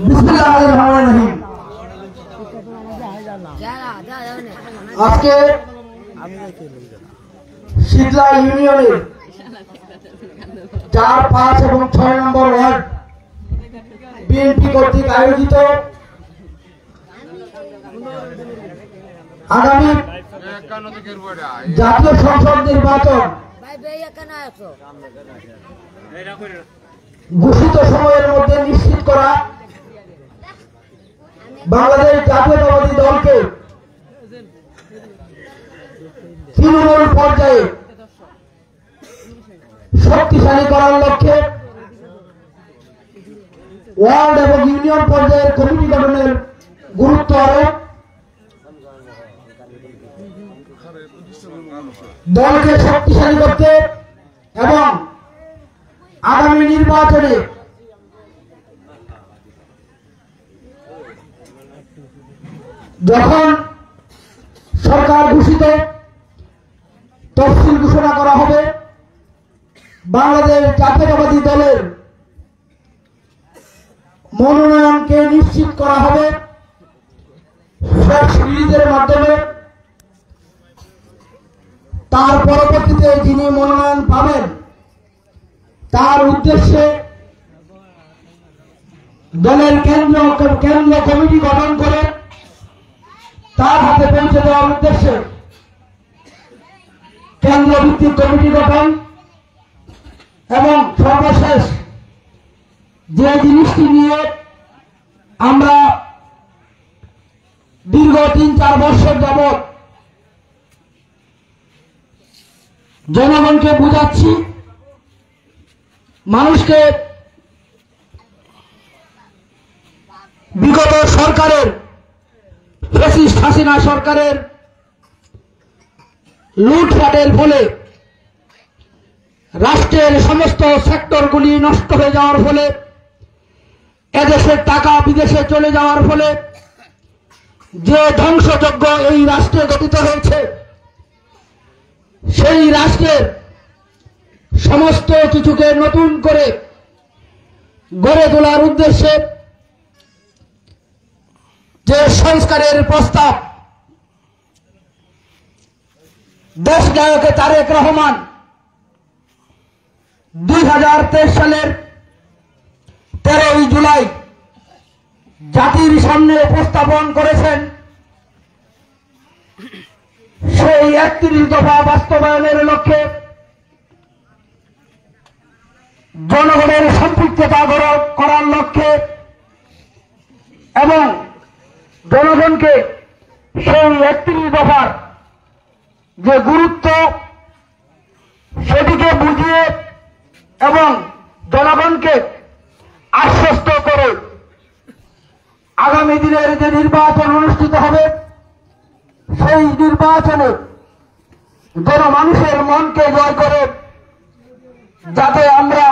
বিসমিল্লাহিররহমানিররহিম। আজকে শীতলা ইউনিয়নের 4, 5 এবং 6 নম্বর ওয়ার্ড বিএনপি কর্তৃক আয়োজিত আগামী জাতীয় সংসদ নির্বাচন ঘোষিত সময়ের মধ্যে নিশ্চিত করা, বাংলাদেশ জাতীয়তাবাদী দলকে তৃণমূল পর্যায়ে শক্তিশালী করার লক্ষ্যে ওয়ার্ড এবং ইউনিয়ন পর্যায়ের কমিটি গঠনের গুরুত্ব আরোপ, দলকে শক্তিশালী করতে এবং আগামী নির্বাচনে যখন সরকার ঘোষিত তফসিল ঘোষণা করা হবে, বাংলাদেশ জাতীয়তাবাদী দলের মনোনয়নকে নিশ্চিত করা হবে সিরিজের মাধ্যমে। তার পরবর্তীতে যিনি মনোনয়ন পাবেন তার উদ্দেশ্যে দলের কেন্দ্র কমিটি গঠন করে তার হাতে পৌঁছে দেওয়ার উদ্দেশ্যে কেন্দ্র ভিত্তিক কমিটি গঠন এবং সর্বশেষ যে জিনিসটি নিয়ে আমরা দীর্ঘ 3-4 বছর যাবৎ জনগণকে বুঝাচ্ছি, মানুষকে বিগত সরকারের ফ্যাসিস্ট হাসিনা সরকারের লুটপাটের ফলে রাষ্ট্রের সমস্ত সেক্টরগুলি নষ্ট হয়ে যাওয়ার ফলে, এদেশের টাকা বিদেশে চলে যাওয়ার ফলে যে ধ্বংসযজ্ঞ এই রাষ্ট্রে গঠিত হয়েছে, সেই রাষ্ট্রের সমস্ত কিছুকে নতুন করে গড়ে তোলার উদ্দেশ্যে যে সংস্কারের প্রস্তাব দেশনায়ক তারেক রহমান 2023 সালের 13ই জুলাই জাতির সামনে উপস্থাপন করেছেন, সেই 31 দফা বাস্তবায়নের লক্ষ্যে জনগণের সম্পৃক্ততা করার লক্ষ্যে এবং জনগণকে সেই 31 দফার যে গুরুত্ব সেটিকে বুঝিয়ে এবং জনগণকে আশ্বস্ত করে আগামী দিনের যে নির্বাচন অনুষ্ঠিত হবে সেই নির্বাচনে জনমানুষের মনকে জয় করে যাতে আমরা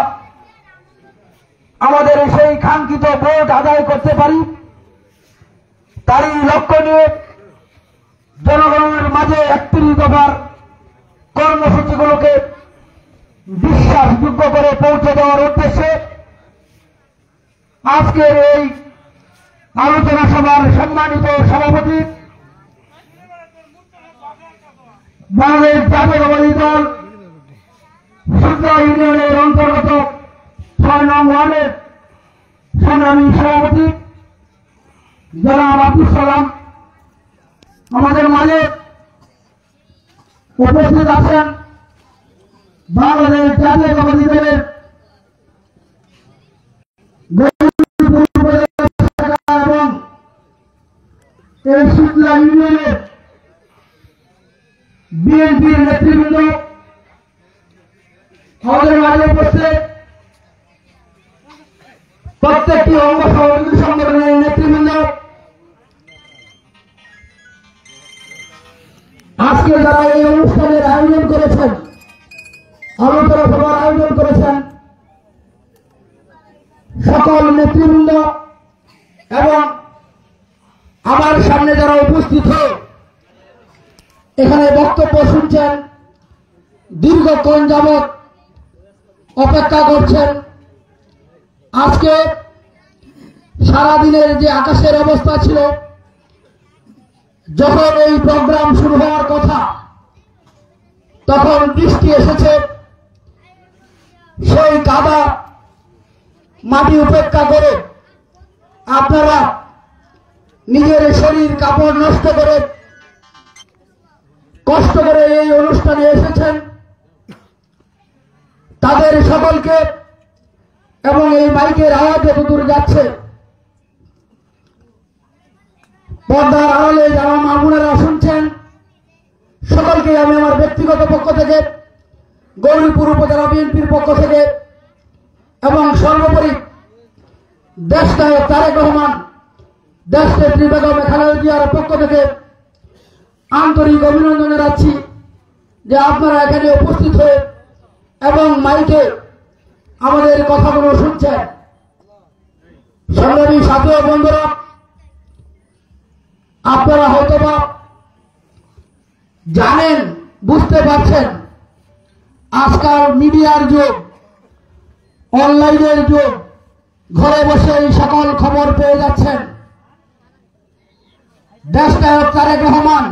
আমাদের সেই কাঙ্ক্ষিত ভোট আদায় করতে পারি, তারই লক্ষ্য নিয়ে জনগণের মাঝে 31 দফার কর্মসূচিগুলোকে বিশ্বাসযোগ্য করে পৌঁছে দেওয়ার উদ্দেশ্যে আজকের এই আলোচনা সভার সম্মানিত সভাপতি বাংলাদেশ জাতীয়তাবাদী দল শীতলা ইউনিয়নের অন্তর্গত 6 নং ওয়ার্ডের সংগ্রামী সভাপতি জনাব আব্দুল সালাম আমাদের মাঝে উপস্থিত আছেন। বাংলাদেশ জাতীয়তাবাদী দলের এবং এই শীতলা ইউনিয়নের বিএনপির নেতৃবৃন্দ আমাদের মাঝে উপস্থিত, প্রত্যেকটি অঙ্গ সহযোগী সংগঠনের নেতৃবৃন্দ, আজকে যারা এই অনুষ্ঠানের আয়োজন করেছেন, আলোচনা সভার আয়োজন করেছেন, সকল নেতৃবৃন্দ এবং আমার সামনে যারা উপস্থিত হয়ে এখানে বক্তব্য শুনছেন, দীর্ঘক্ষণ যাবৎ অপেক্ষা করছেন, আজকে সারাদিনের যে আকাশের অবস্থা ছিল, যখন এই প্রোগ্রাম শুরু হওয়ার কথা তখন বৃষ্টি এসেছে। সেই কাদা মাটি উপেক্ষা করে আপনারা নিজের শরীর কাপড় নষ্ট করে কষ্ট করে এই অনুষ্ঠানে এসেছেন। তাদের সকলকে এবং এই মাইকের আওয়াজ যতদূর যাচ্ছে, পর্দার আড়ালে যারা মা বোনেরা শুনছেন, সকলকে আমি আমার ব্যক্তিগত পক্ষ থেকে, গৌরীপুর উপজেলা বিএনপির পক্ষ থেকে এবং সর্বোপরি দেশনায়ক তারেক রহমান, দেশনেত্রী বেগম খালেদা জিয়ার পক্ষ থেকে আন্তরিক অভিনন্দন জানাচ্ছি যে আপনারা এখানে উপস্থিত হয়ে এবং মাইকে আমাদের কথাগুলো শুনছেন। সংগ্রামী সাথী ও বন্ধুরা, আপনারা হয়তোবা জানেন, বুঝতে পারছেন, আজকাল মিডিয়ার যুগ, অনলাইনের যুগ, ঘরে বসে এই সকল খবর পেয়ে যাচ্ছেন। দেশনায়ক তারেক রহমান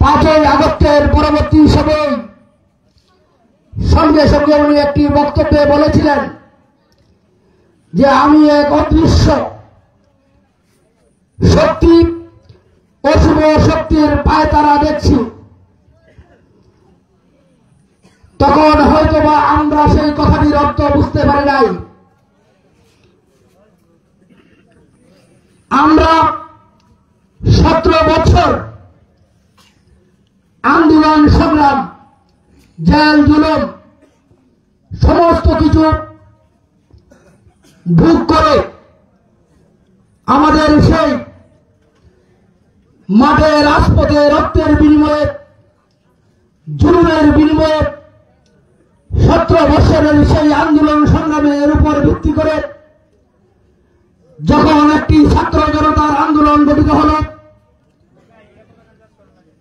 5ই আগস্টের পরবর্তী সময়ে সঙ্গে সঙ্গে উনি একটি বক্তব্যে বলেছিলেন যে আমি এক অদৃশ্য শক্তি, অশুভ শক্তির পায়তারা দেখছি। তখন হয়তোবা আমরা সেই কথাটির অর্থ বুঝতে পারি নাই। আমরা 17 বছর আন্দোলন সংগ্রাম, জেল জুলুম সমস্ত কিছু ভোগ করে আমাদের সেই মাঠে রাজপথে রক্তের বিনিময়ে, জুলুমের বিনিময়ে 17 বছরের সেই আন্দোলন সংগ্রামের উপর ভিত্তি করে যখন একটি ছাত্র জনতার আন্দোলন গঠিত হল,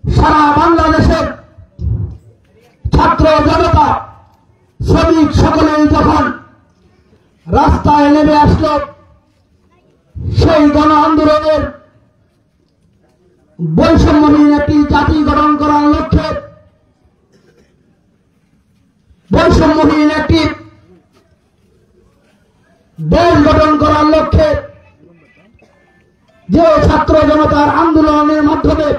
সারা বাংলাদেশের ছাত্র জনতা, শ্রমিক সকলেই যখন রাস্তায় নেমে আসল, সেই গণ আন্দোলনের বৈষম্যহীন একটি জাতি গঠন করার লক্ষ্যে, বৈষম্যহীন একটি দেশ গঠন করার লক্ষ্যে যে ছাত্র জনতার আন্দোলনের মাধ্যমে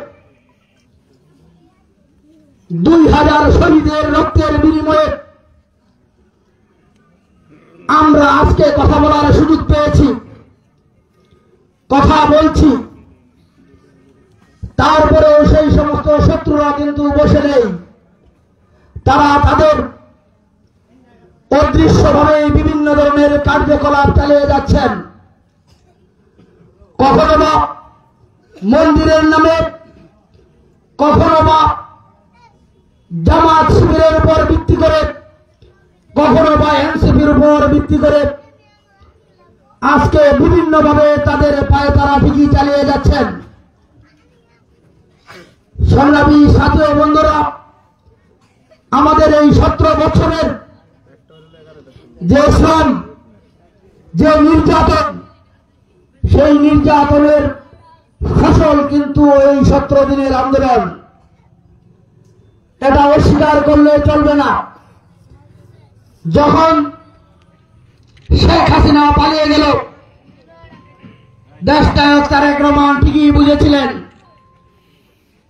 2000 শহীদের রক্তের বিনিময়ে আমরা আজকে কথা বলার সুযোগ পেয়েছি, কথা বলছি। তারপরেও সেই সমস্ত শত্রুরা কিন্তু বসে নেই। তারা তাদের অদৃশ্যভাবে বিভিন্ন ধরনের কার্যকলাপ চালিয়ে যাচ্ছেন। কখনো বা মন্দিরের নামে, কখনো বা জামাত শিবিরের উপর ভিত্তি করে, কখনো বা এনসিপির উপর ভিত্তি করে আজকে বিভিন্নভাবে তাদের পায়ে তারা ঠিকই চালিয়ে যাচ্ছেন। সংগ্রামী সাথী ও বন্ধুরা, আমাদের এই 17 বছরের যে শ্রম, যে নির্যাতন, সেই নির্যাতনের ফসল কিন্তু এই 17 দিনের আন্দোলন। এটা অস্বীকার করলে চলবে না। যখন শেখ হাসিনা পালিয়ে গেল, দেশনায়ক তারেক রহমান ঠিকই বুঝেছিলেন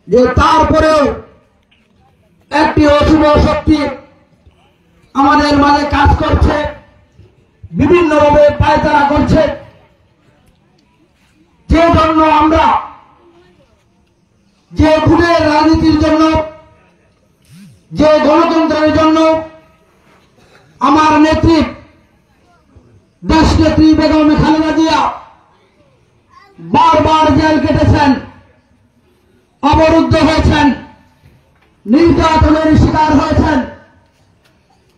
যে তারপরেও একটি অশুভ শক্তি আমাদের মাঝে কাজ করছে, বিভিন্নভাবে পায়তারা করছে। যে জন্য আমরা, যে খুনের রাজনীতির জন্য, যে গণতন্ত্রের জন্য আমার নেত্রী, দেশনেত্রী বেগম খালেদা জিয়া বারবার জেল কেটেছেন, অবরুদ্ধ হয়েছেন, নির্যাতনের শিকার হয়েছেন,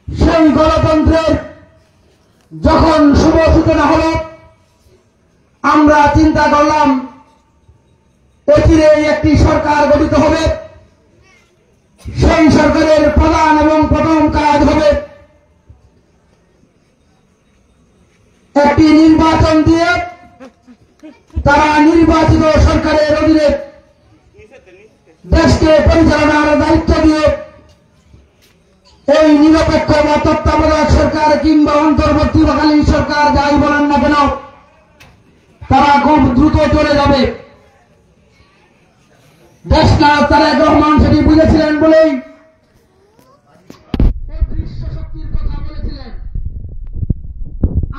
সেই গণতন্ত্রের যখন শুভ সূচনা হল, আমরা চিন্তা করলাম অচিরেই একটি সরকার গঠিত হবে। সেই সরকারের প্রধান এবং প্রথম কাজ হবে একটি নির্বাচন দিয়ে তারা নির্বাচিত সরকারের অধীনে দেশকে পরিচালনার দায়িত্ব দিয়ে এই নিরপেক্ষ বা তত্ত্বাবধায়ক সরকার কিংবা অন্তর্বর্তীকালীন সরকার যাই বলেন না কেন তারা খুব দ্রুত চলে যাবে। দেশনায়ক তারেক রহমান সেটি বুঝেছিলেন বলেই অদৃশ্য শক্তির কথা বলেছিলেন।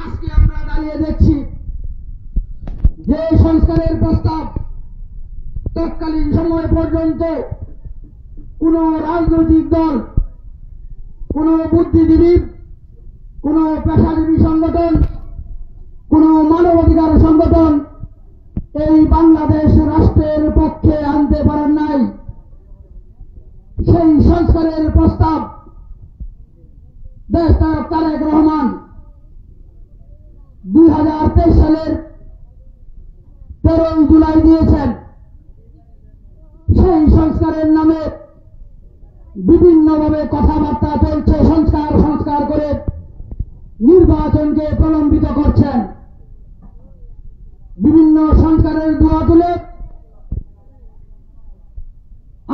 আজকে আমরা দাঁড়িয়ে দেখছি যে সংস্কারের প্রস্তাব তৎকালীন সময় পর্যন্ত কোন রাজনৈতিক দল, কোন বুদ্ধিজীবী, কোন পেশাজীবী সংগঠন, কোন মানবাধিকার সংগঠন এই বাংলাদেশ রাষ্ট্রের পক্ষে আনতে পারেন নাই। সেই সংস্কারের প্রস্তাব দেশনায়ক তারেক রহমান 2023 সালের 13 জুলাই দিয়েছেন। সেই সংস্কারের নামে বিভিন্নভাবে কথাবার্তা চলছে, সংস্কার করে নির্বাচনকে প্রলম্বিত করছেন। বিভিন্ন সংস্কারের দোয়া তুলে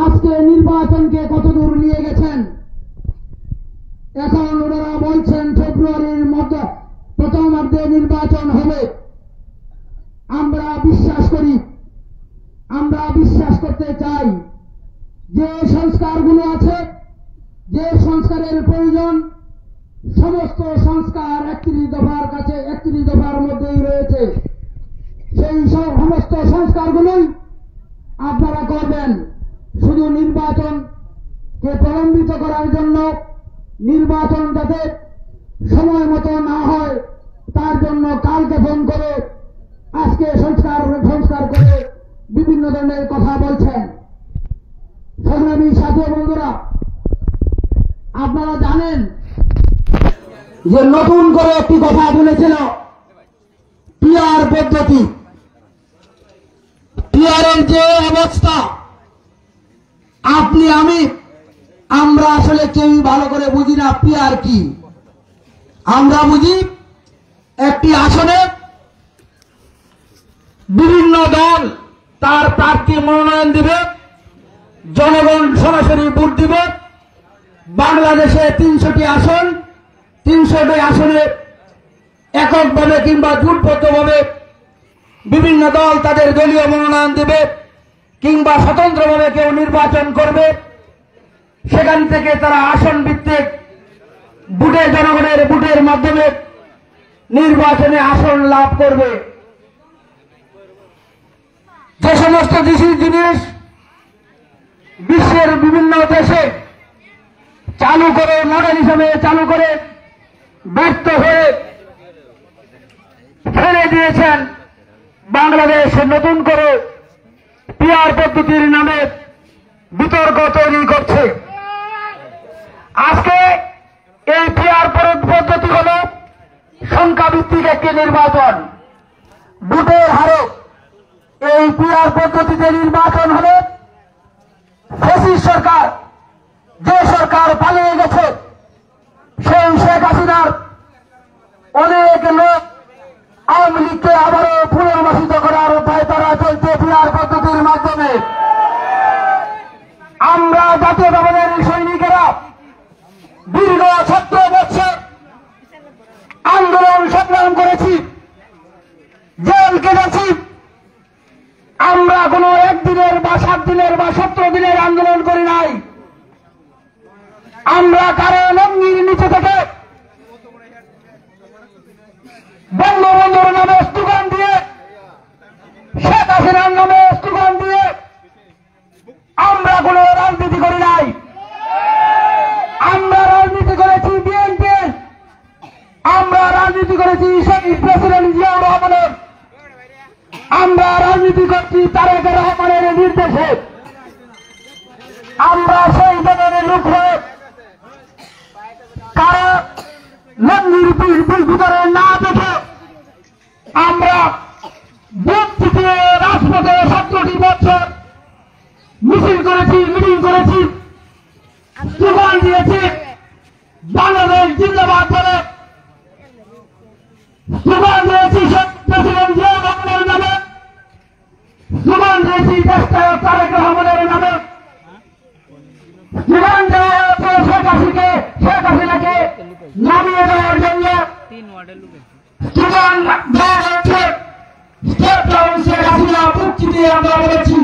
আজকে নির্বাচনকে কতদূর নিয়ে গেছেন। এখন ওনারা বলছেন ফেব্রুয়ারির মধ্যে প্রথমার্ধে নির্বাচন হবে। আমরা বিশ্বাস করি, আমরা বিশ্বাস করতে চাই যে সংস্কারগুলো আছে, যে সংস্কারের প্রয়োজন, সমস্ত সংস্কার 31 দফার কাছে 31 দফার মধ্যেই রয়েছে। সেই সমস্ত সংস্কারগুলোই আপনারা করবেন। শুধু নির্বাচনকে প্রলম্বিত করার জন্য, নির্বাচন যাতে সময় মতো না হয় তার জন্য কালকে ফোন করে আজকে সংস্কার করে বিভিন্ন ধরনের কথা বলছেন। সংগ্রামী সাথী বন্ধুরা, আপনারা জানেন যে নতুন করে একটি কথা বলেছিল পিআর পদ্ধতি। পিআরের যে অবস্থা আপনি আমরা আসলে কেউই ভালো করে বুঝি না পিআর কি। আমরা বুঝি একটি আসনে বিভিন্ন দল তার প্রার্থী মনোনয়ন দিবে, জনগণ সরাসরি ভোট দিবে। বাংলাদেশে 300টি আসন, 300টি আসনে এককভাবে কিংবা জোটবদ্ধভাবে বিভিন্ন দল তাদের দলীয় মনোনয়ন দেবে কিংবা স্বতন্ত্রভাবে কেউ নির্বাচন করবে। সেখান থেকে তারা আসন ভিত্তিক ভোটে, জনগণের ভোটের মাধ্যমে নির্বাচনে আসন লাভ করবে। যে সমস্ত জিনিস বিশ্বের বিভিন্ন দেশে চালু করে, মডেল হিসেবে চালু করে ব্যর্থ হয়ে ফেলে দিয়েছেন, বাংলাদেশ নতুন করে পিআর পদ্ধতির নামে বিতর্ক তৈরি করছে। আজকে এই পিআর পদ্ধতি হল সংখ্যাভিত্তিক একটি নির্বাচন, ভোটের হারে। এই পিআর পদ্ধতিতে নির্বাচন হলে ফ্যাসিস্ট সরকার, যে সরকার পালিয়ে গেছে, সেই শেখ হাসিনার অনেক লোক আওয়ামী লীগকে আবারও পুনর্বাসিত করার উপায় তারা চলছে পিআর পদ্ধতির মাধ্যমে। আমরা জাতীয়তাবাদের সৈনিকেরা দীর্ঘ 17 বছর আন্দোলন সংগ্রাম করেছি, জেল কেটেছি। আমরা কোনো 1 দিনের বা 7 দিনের বা 17 দিনের আন্দোলন করি নাই। আমরা কারো লঙ্গির নিচে থেকে বঙ্গবন্ধুর নামে স্লোগান দিয়ে, শেখ হাসিনার নামে স্লোগান দিয়ে আমরা কোন রাজনীতি করি নাই। আমরা রাজনীতি করেছি বিএনপির, আমরা রাজনীতি করেছি শহীদ প্রেসিডেন্ট জিয়াউর রহমানের, আমরা রাজনীতি করছি তারেক রহমানের নির্দেশে। আমরা সেই দলের লোক হয়ে কারো লঙ্গির ভিতরে না দেখে আমরা বুথ থেকে রাজপথে 17টি বছর মিছিল করেছি, মিটিং করেছি, স্লোগান দিয়েছি, বাংলাদেশ জিন্দাবাদ বলে স্লোগান দিয়েছি প্রেসিডেন্ট জিয়া রহমানের নামে, স্লোগান দিয়েছি দেশটা তারেক রহমানের নামে, স্লোগান দেওয়া হয়েছে শেখ হাসিনাকে নামিয়ে দেওয়ার জন্য, স্লোগান দেওয়া হয়েছে স্টেট ডাউন শেখ হাসিনা মুক্তি দিয়ে আমরা বলেছি।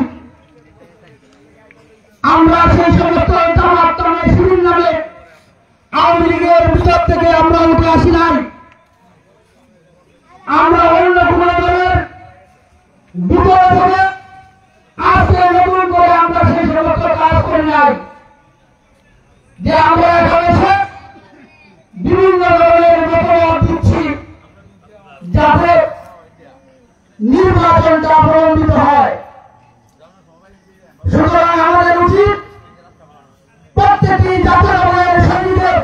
আমরা সেই সমস্ত জামাত নামে শিবির নামে আওয়ামী লীগের ভিতর থেকে আমরা উঠে আসি নাই। আমরা অন্য কোন দলের ভিতরে থেকে আজকে নতুন করে আমরা সেই সমস্ত কাজ করি নাই। যে আমরা এসে বিভিন্ন ধরনের মতামত দিচ্ছি যাতে নির্বাচনটা প্রলম্বিত হয়। সুতরাং আমাদের উচিত প্রত্যেকটি জাতীয় সৈনিকের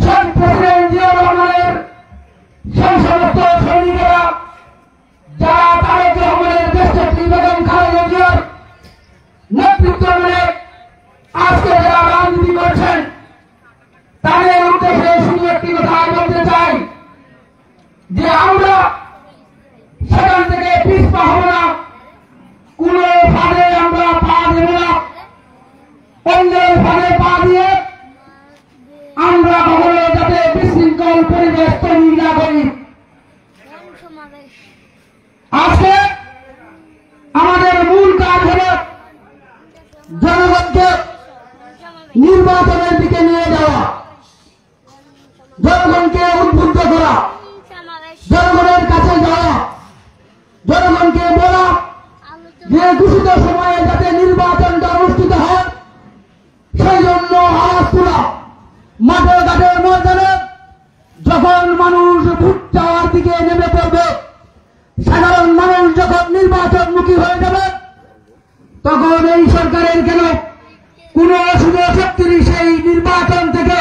শহীদ প্রেসিডেন্ট জিয়া রহমানের সেই সমস্ত সৈনিকেরা যারা তারেক রহমানের দেশনেত্রী বেগম খালেদা জিয়ার নেতৃত্ব মেনে আজকে যারা রাজনীতি করছেন তাদের উদ্দেশ্যে শুধু একটি কথা বলতে চাই যে আমরা সেখান থেকে পিছপা হব না, কোন ফাঁদে আমরা পা দেব না, অন্যের ফাঁদে পা দিয়ে আমরা কখনো যাতে বিশৃঙ্খল পরিবেশ তৈরি না করি। আজকে আমাদের মূল কাজ হল জনগণকে নির্বাচনের দিকে নিয়ে যাওয়া, জনগণকে উদ্বুদ্ধ করা, জনগণের কাছে যাওয়া, জনগণকে বলা যে ঘোষিত সময়ে যাতে নির্বাচনটা অনুষ্ঠিত হয় সেই জন্য আওয়াজ তোলা। মাঠে ঘাটে ময়দানে যখন মানুষ ভোট চাওয়ার দিকে নেমে পড়বে, সাধারণ মানুষ যখন নির্বাচনমুখী হয়ে যাবে, তখন এই সরকারের কেন কোন শুভ শক্তির সেই নির্বাচন থেকে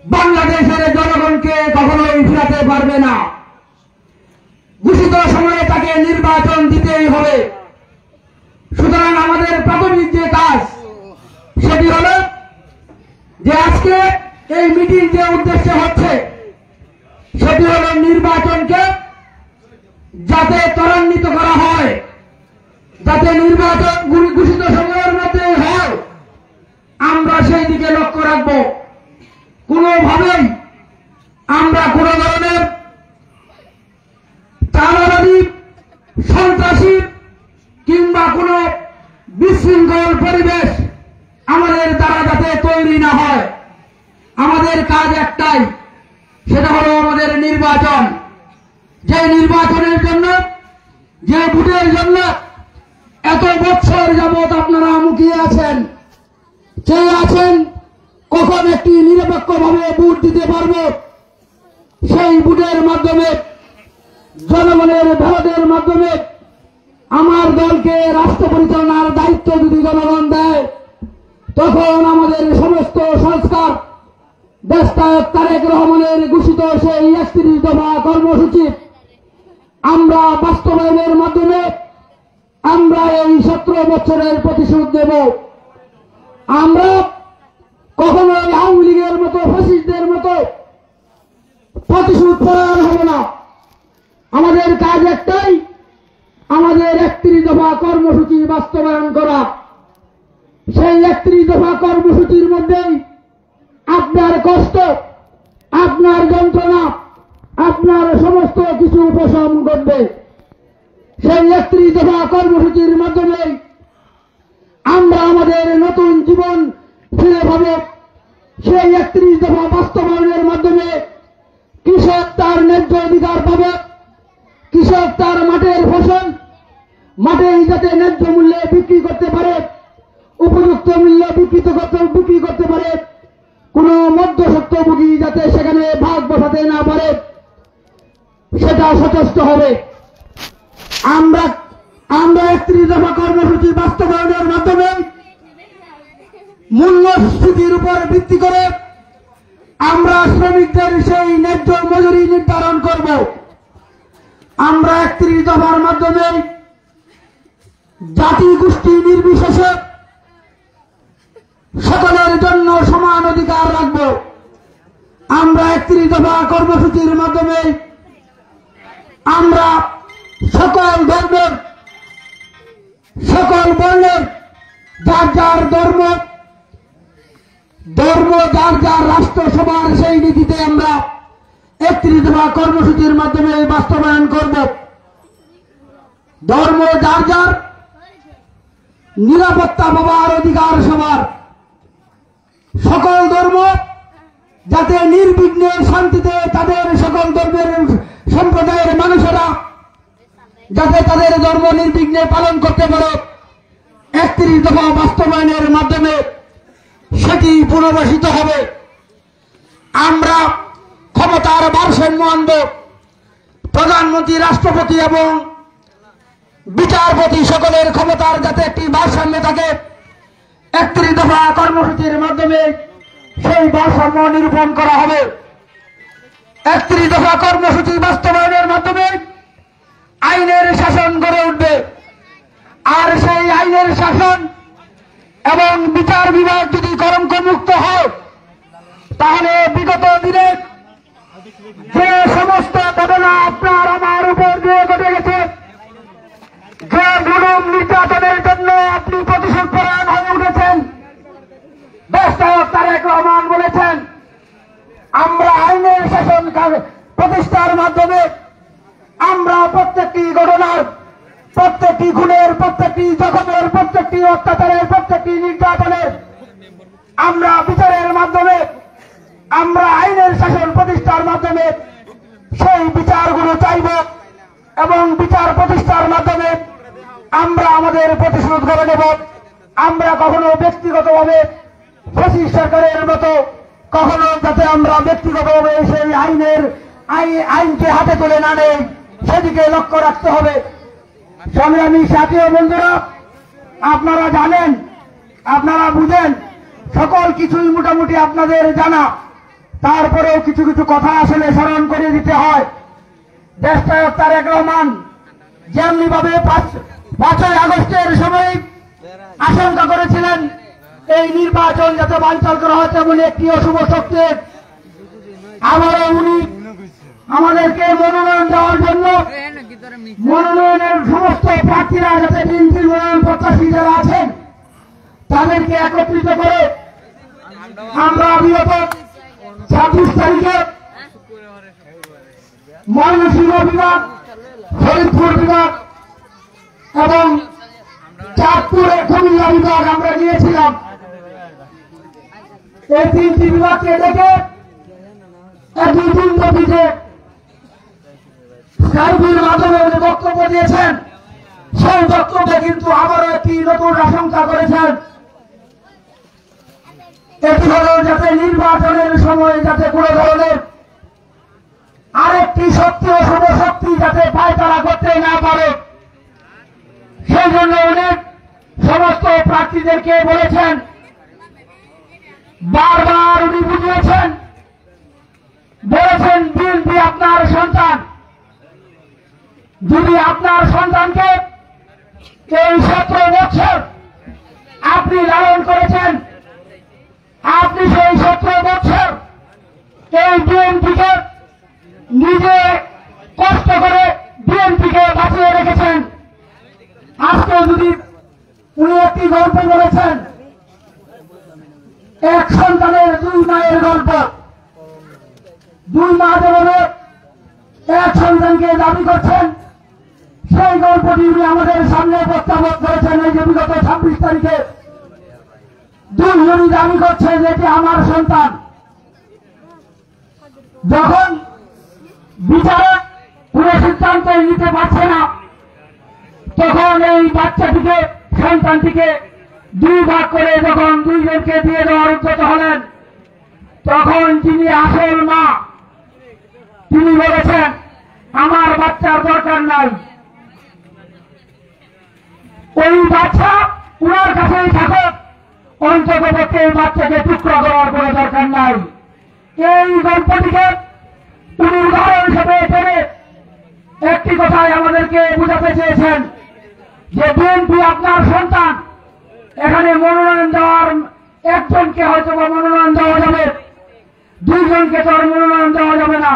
বাংলাদেশের জনগণকে কখনোই ফিরাতে পারবে না। ঘোষিত সময়ে তাকে নির্বাচন দিতেই হবে। সুতরাং আমাদের প্রাথমিক যে কাজ সেটি হল যে আজকে এই মিটিং যে উদ্দেশ্য হচ্ছে সেটি হল নির্বাচনকে যাতে ত্বরান্বিত করা হয়, যাতে নির্বাচন ঘোষিত সময়ের মধ্যে হয়, আমরা সেই দিকে লক্ষ্য রাখব। কোনোভাবেই আমরা কোন ধরনের চাঁদাবাদী, সন্ত্রাসী কিংবা কোন বিশৃঙ্খল পরিবেশ আমাদের দ্বারা যাতে তৈরি না হয়। আমাদের কাজ একটাই, সেটা হলো আমাদের নির্বাচন। যে নির্বাচনের জন্য, যে ভোটের জন্য এত বছর যাবৎ আপনারা মুখিয়ে আছেন, চেয়ে আছেন কখন একটি নিরপেক্ষভাবে ভোট দিতে পারব, সেই ভোটের মাধ্যমে জনগণের ভোটের মাধ্যমে আমার দলকে রাষ্ট্র পরিচালনার দায়িত্ব যদি জনগণ দেয়, তখন আমাদের সমস্ত সংস্কার দেশনায়ক তারেক রহমানের ঘোষিত সেই ৩১ দফা কর্মসূচি আমরা বাস্তবায়নের মাধ্যমে আমরা এই ১৭ বছরের প্রতিশোধ দেব। আমরা কখনোই আওয়ামী লীগের মতো, ফ্যাসিস্টদের মতো প্রতিশোধ পরায়ণ হব না। আমাদের কাজ একটাই, আমাদের ৩১ দফা কর্মসূচি বাস্তবায়ন করা। সেই ৩১ দফা কর্মসূচির মধ্যেই আপনার কষ্ট, আপনার যন্ত্রণা, আপনার সমস্ত কিছু উপশম ঘটবে। সেই ৩১ দফা কর্মসূচির মাধ্যমে আমরা আমাদের নতুন জীবন ফিরে পাব। সেই ৩১ দফা বাস্তবায়নের মাধ্যমে কৃষক তার ন্যায্য অধিকার পাবে, কৃষক তার মাঠের ফসল মাঠেই যাতে ন্যায্য মূল্যে বিক্রি করতে পারে, উপযুক্ত মূল্যে বিক্রি করতে পারে, কোন মধ্যস্বত্বভোগী যাতে সেখানে ভাগ বসাতে না পারে, সেটা সচেষ্ট হবে। আমরা ৩১ দফা কর্মসূচি বাস্তবায়নের মাধ্যমে মূল্যস্ফীতির উপর ভিত্তি করে আমরা শ্রমিকদের সেই ন্যায্য মজুরি নির্ধারণ করব। আমরা ৩১ দফার মাধ্যমে জাতি গোষ্ঠী আমরা 31 দফা কর্মসূচির মাধ্যমে আমরা সকল ধর্মের সকল বর্ণের যার যার ধর্ম যার যার রাষ্ট্রসভার সেই নীতিতে আমরা 31 দফা কর্মসূচির মাধ্যমে বাস্তবায়ন করব। ধর্ম যার যার, নিরাপত্তা পাওয়ার অধিকার সবার। সকল ধর্ম যাতে নির্বিঘ্নে শান্তিতে তাদের সকল ধর্মের সম্প্রদায়ের মানুষেরা যাতে তাদের ধর্ম নির্বিঘ্নে পালন করতে পারে 31 দফা বাস্তবায়নের মাধ্যমে সেটি পুনর্বাসিত হবে। আমরা ক্ষমতার ভারসাম্য আনব। প্রধানমন্ত্রী, রাষ্ট্রপতি এবং বিচারপতি সকলের ক্ষমতার যাতে একটি ভারসাম্য থাকে 31 দফা কর্মসূচির মাধ্যমে সেই ভারসাম্য নিরূপণ করা হবে। 31 দফা কর্মসূচি বাস্তবায়নের মাধ্যমে আইনের শাসন গড়ে উঠবে। আর সেই আইনের শাসন এবং বিচার বিভাগ যদি কলঙ্কমুক্ত হয় তাহলে বিগত দিনে যে সমস্ত ঘটনা আপনার আমার উপর দিয়ে ঘটে গেছে, যে জুলুম নির্যাতনের জন্য আপনি প্রতিশোধ পরায়ণ হয়ে উঠেছেন, দেশনায়ক তারেক রহমান বলেছেন আমরা আইনের শাসন প্রতিষ্ঠার মাধ্যমে আমরা প্রত্যেকটি ঘটনার, প্রত্যেকটি খুনের, প্রত্যেকটি জখমের, প্রত্যেকটি অত্যাচারের, প্রত্যেকটি নির্যাতনের আমরা বিচারের মাধ্যমে, আমরা আইনের শাসন প্রতিষ্ঠার মাধ্যমে সেই বিচারগুলো চাইব এবং বিচার প্রতিষ্ঠার মাধ্যমে আমরা আমাদের প্রতিশোধ করে নেব। আমরা কখনো ব্যক্তিগতভাবে ফ্যাসিস্ট সরকারের মতো কখনো যাতে আমরা ব্যক্তিগতভাবে সেই আইনকে হাতে তুলে না নেই সেদিকে লক্ষ্য রাখতে হবে। সংগ্রামী সাথী ও বন্ধুরা, আপনারা জানেন, আপনারা বুঝেন, সকল কিছুই মোটামুটি আপনাদের জানা। তারপরেও কিছু কিছু কথা আসলে স্মরণ করে দিতে হয়। দেশনায়ক তারেক রহমান যেমনি ভাবে 5ই আগস্টের সময় আশঙ্কা করেছিলেন এই নির্বাচন যাতে বানচাল করা হয়, তেমন একটি অশুভ শক্তি আবারও উনি আমাদেরকে মনোনয়ন দেওয়ার জন্য মনোনয়নের সমস্ত প্রার্থীরা যাতে বিএনপির মনোনয়ন প্রত্যাশী যারা আছেন তাদেরকে একত্রিত করে আমরা বিগত 26 তারিখে ময়মনসিংহ বিভাগ, ফরিদপুর বিভাগ এবং চাঁদপুরের কুমিল্লা বিভাগ আমরা নিয়েছিলাম। এই 3টি বিভাগকে দেখে একই দিনব্যাপীতে স্কাইপের মাধ্যমে উনি বক্তব্য দিয়েছেন। সেই বক্তব্যে কিন্তু আবারও একটি নতুন আশঙ্কা করেছেন, এটি হল যাতে নির্বাচনের সময় যাতে কোন ধরনের আরেকটি শক্তি ও শুভ শক্তি যাতে পায়তারা করতে না পারে। সেই জন্য অনেক সমস্ত প্রার্থীদেরকে বলেছেন, বারবার উনি বুঝিয়েছেন, বলেছেন বিএনপি আপনার সন্তান, যদি আপনার সন্তানকে এই 17 বছর আপনি লালন করেছেন, আপনি সেই 17 বছর এই বিএনপিকে নিজে কষ্ট করে বিএনপিকে বাঁচিয়ে রেখেছেন। আজকে যদি উনি একটি গল্প বলেছেন, এক সন্তানের 2 মায়ের গল্প, 2 মা যেভাবে এক সন্তানকে দাবি করছেন সেই গল্পটি উনি আমাদের সামনে উপস্থাপন করেছেন। এই যে বিগত 26 তারিখে 2 জনই দাবি করছে যে এটি আমার সন্তান। যখন বিচারক কোন সিদ্ধান্ত নিতে পারছে না তখন এই বাচ্চাটিকে, সন্তানটিকে 2 ভাগ করে যখন 2 জনকে দিয়ে দেওয়ার উদ্যত হলেন, তখন যিনি আসল মা তিনি বলেছেন আমার বাচ্চার দরকার নাই, ওই বাচ্চা উনার কাছেই থাকুক, অন্তত পক্ষে এই বাচ্চাকে টুকরা করার কোন দরকার নাই। এই গল্পটিকে উনি উদাহরণ হিসেবে টেনে একটি কথাই আমাদেরকে বোঝাতে চেয়েছেন যে বিএনপি আপনার সন্তান, এখানে মনোনয়ন দেওয়ার একজনকে হয়তো বা মনোনয়ন দেওয়া যাবে, দুইজনকে তো আর মনোনয়ন দেওয়া যাবে না।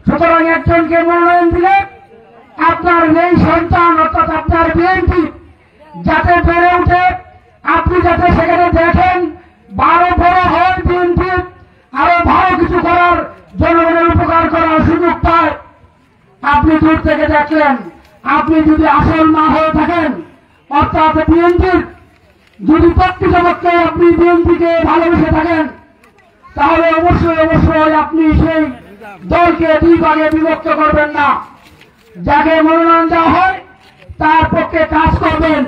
সুতরাং একজনকে মনোনয়ন দিলে আপনার এই সন্তান অর্থাৎ আপনার বিএনপি যাতে বেড়ে উঠে, আপনি যাতে সেখানে দেখেন আরো বড় হয়, বিএনপি আরো ভালো কিছু করার, জনগণের উপকার করার সুযোগ পায়। আপনি দূর থেকে দেখলেন, আপনি যদি আসল না হয়ে থাকেন অর্থাৎ বিএনপির যদি প্রকৃতপক্ষে আপনি বিএনপিকে ভালোবেসে থাকেন, তাহলে অবশ্যই আপনি সেই দলকে দুই ভাগে বিভক্ত করবেন না। যাকে মনোনয়ন দেওয়া হয় তার পক্ষে কাজ করবেন।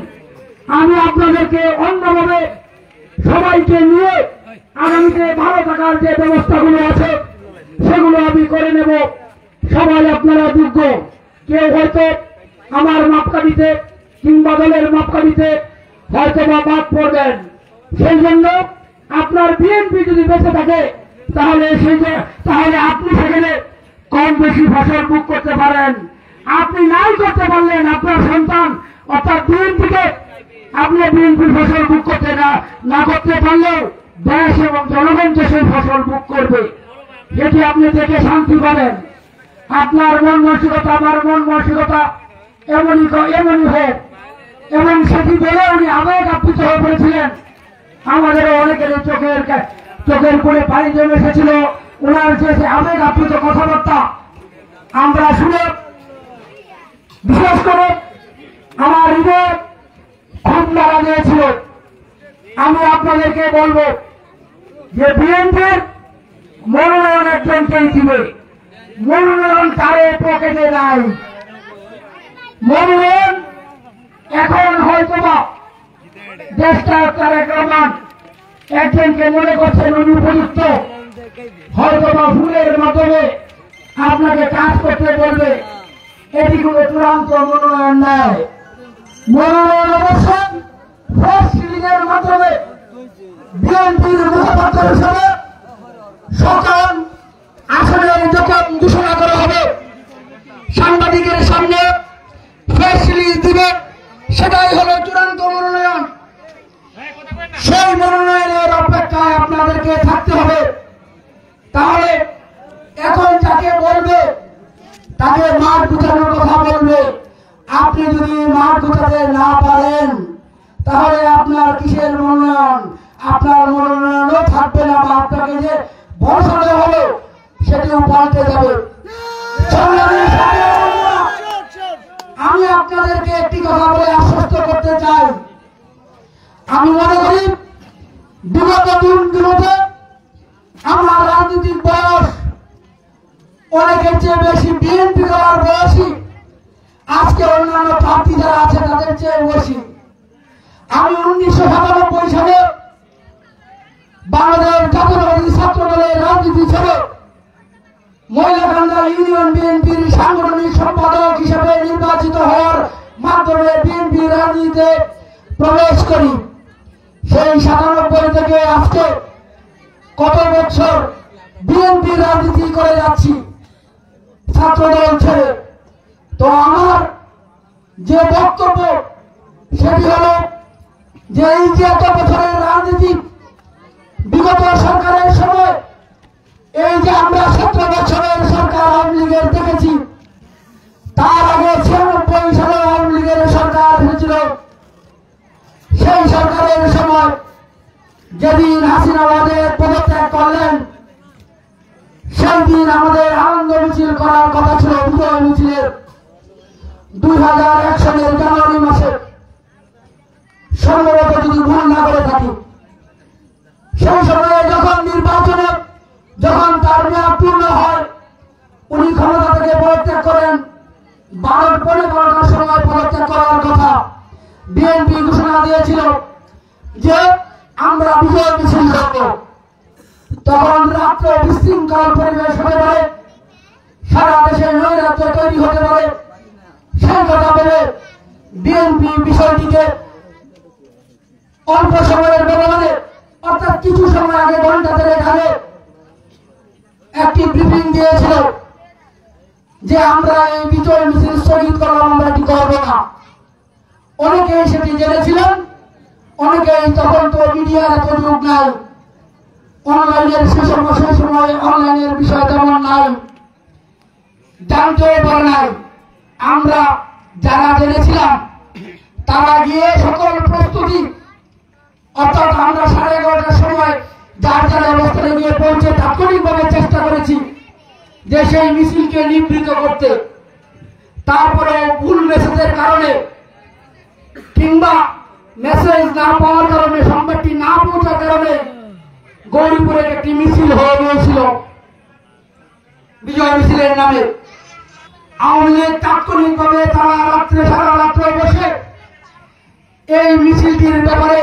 আমি আপনাদেরকে অন্যভাবে সবাইকে নিয়ে আগামীতে ভালো থাকার যে ব্যবস্থাগুলো আছে সেগুলো আমি করে নেব। সবাই আপনারা যোগ্য। কেউ হয়তো আমার মাপকাঠিতে কিংবা দলের মাপকাঠিতে হয়তো বা বাদ পড়বেন। সেই জন্য আপনার বিএনপি যদি বেঁচে থাকে তাহলে আপনি সেখানে কম বেশি ফসল বুক করতে পারেন। আপনি নাই করতে পারলেন, আপনার সন্তান অর্থাৎ বিএনপিকে আপনি বিএনপির ফসল বুক করতে না করতে পারলেও দেশ এবং জনগণকে সেই ফসল বুক করবে। যেটি আপনি দেখে শান্তি পাবেন। আপনার মন মানসিকতা আমার মন মানসিকতা এমনই হোক। এবং সেটি বলে উনি আবেগ আপ্লুত হয়ে পড়েছিলেন। আমাদেরও অনেকের চোখের কোণে পানি জমে এসেছিল ওনার যে আবেগ আপ্লুত কথাবার্তা আমরা শুনে, বিশেষ করে আমার হৃদয় খুব নাড়া দিয়েছিল। আমি আপনাদেরকে বলবো যে বিএনপির মনোনয়ন একজনকেই দিবে। মনোনয়ন কারো পকেটে নাই। মনোনয়ন এখন হয়তোবা দেশটা তারেক রহমান একজনকে মনে করছেন উনি উপযুক্ত, হয়তোবা ফুলের মাধ্যমে আপনাকে কাজ করতে বলবে। এটি কোনো চূড়ান্ত মনোনয়ন নয়। মনোনয়ন অবশ্যই প্রেস রিলিজের মাধ্যমে বিএনপির মুখপাত্র হিসেবে সকল আসনের যখন ঘোষণা করা হবে সাংবাদিকের সামনে প্রেস রিলিজ দিবে, সেটাই হলো চূড়ান্ত মনোনয়ন। সেই মনোনয়নের অপেক্ষায় আপনাদেরকে থাকতে হবে। তাহলে এখন যাকে বলবে তাকে মাঠ গুছানোর কথা বলবে। আপনি যদি মাঠ গুছাতে না পারেন তাহলে আপনার কিসের মনোনয়ন? আপনার মনোনয়নও থাকবে না, বা আপনাকে যে ভরসা দেওয়া হলো সেটিও পাল্টে যাবে। আমি আপনাদেরকে একটি কথা বলে আশ্বস্ত করতে চাই। আমি মনে করি বিগত দিনগুলোতে আমার রাজনৈতিক বয়স অনেকের চেয়ে বেশি, বিএনপি করার বয়সী আজকে অন্যান্য প্রার্থী যারা আছে তাদের চেয়ে বেশি। আমি 1997 সালে বাংলাদেশ জাতীয়তাবাদী ছাত্র দলের রাজনীতি ছেড়ে মহিলাকান্দা ইউনিয়ন বিএনপির সাংগঠনিক সম্পাদক হিসেবে নির্বাচিত হওয়ার মাধ্যমে বিএনপি রাজনীতিতে প্রবেশ করি। সেই 97 থেকে আজকে কত বছর বিএনপি রাজনীতি করে যাচ্ছি ছাত্রদল ছেড়ে। তো আমার যে বক্তব্য সেটি হল যে এই যে এত বছরের রাজনীতি, বিগত সরকারের সময় এই যে আমরা 17 বছরের সরকার আওয়ামী লীগের দেখেছি, তার আগে 96 সালে আওয়ামী লীগের সরকার হয়েছিল। সেই সরকারের সময় যেদিন হাসিনা পদত্যাগ করলেন সেই দিন আমাদের আনন্দ মিছিল করার কথা ছিল, বিজয় মিছিলের 2001 সালের জানুয়ারি মাসে সম্ভবত যদি ভুল না করে থাকি। সেই সময়ে যখন তার মেয়াদ পূর্ণ হয় উনি ক্ষমতা থেকে পদত্যাগ করেন। 12টার সময় পদত্যাগ করার কথা বিএনপি ঘোষণা দিয়েছিল যে আমরা বিজয় মিছিল করব। তখন রাত্রে বিশৃঙ্খল পরিবেশ হতে পারে, সারা দেশে নৈরাজ্য তৈরি হতে পারে। সেই কথা ভেবে বিএনপি বিষয়টিকে অল্প সময়ের ব্যবধানে অর্থাৎ কিছু সময় আগে ঘন্টা দেড়েক আগে একটি ব্রিফিং দিয়েছিল যে আমরা এই বিজয় মিছিল স্থগিত করলাম, আমরা এটি করব না। অনেকেই সেটি জেনেছিলেন, অনেকেই তখন তো মিডিয়ার এত যুগ নাই, অনলাইনের সে সময় অনলাইনের বিষয় তেমন নাই, জানতেও পারে নাই। আমরা যারা জেনেছিলাম তারা গিয়ে সকল প্রস্তুতি, অর্থাৎ আমরা 11:30টার সময় যার যার অবস্থানে গিয়ে পৌঁছে তাৎক্ষণিকভাবে চেষ্টা করেছি যে সেই মিছিলকে নিবৃত করতে। তারপরে ভুল মেসেজের কারণে কিংবা মেসেজ না পাওয়ার কারণে, সংবাদটি না পৌঁছার কারণে গৌরীপুরে একটি মিছিল হয়ে গিয়েছিল বিজয় মিছিলের নামে। আওয়ামী লীগ তাৎক্ষণিকভাবে তারা সারা রাত্রে বসে এই মিছিলটির ব্যাপারে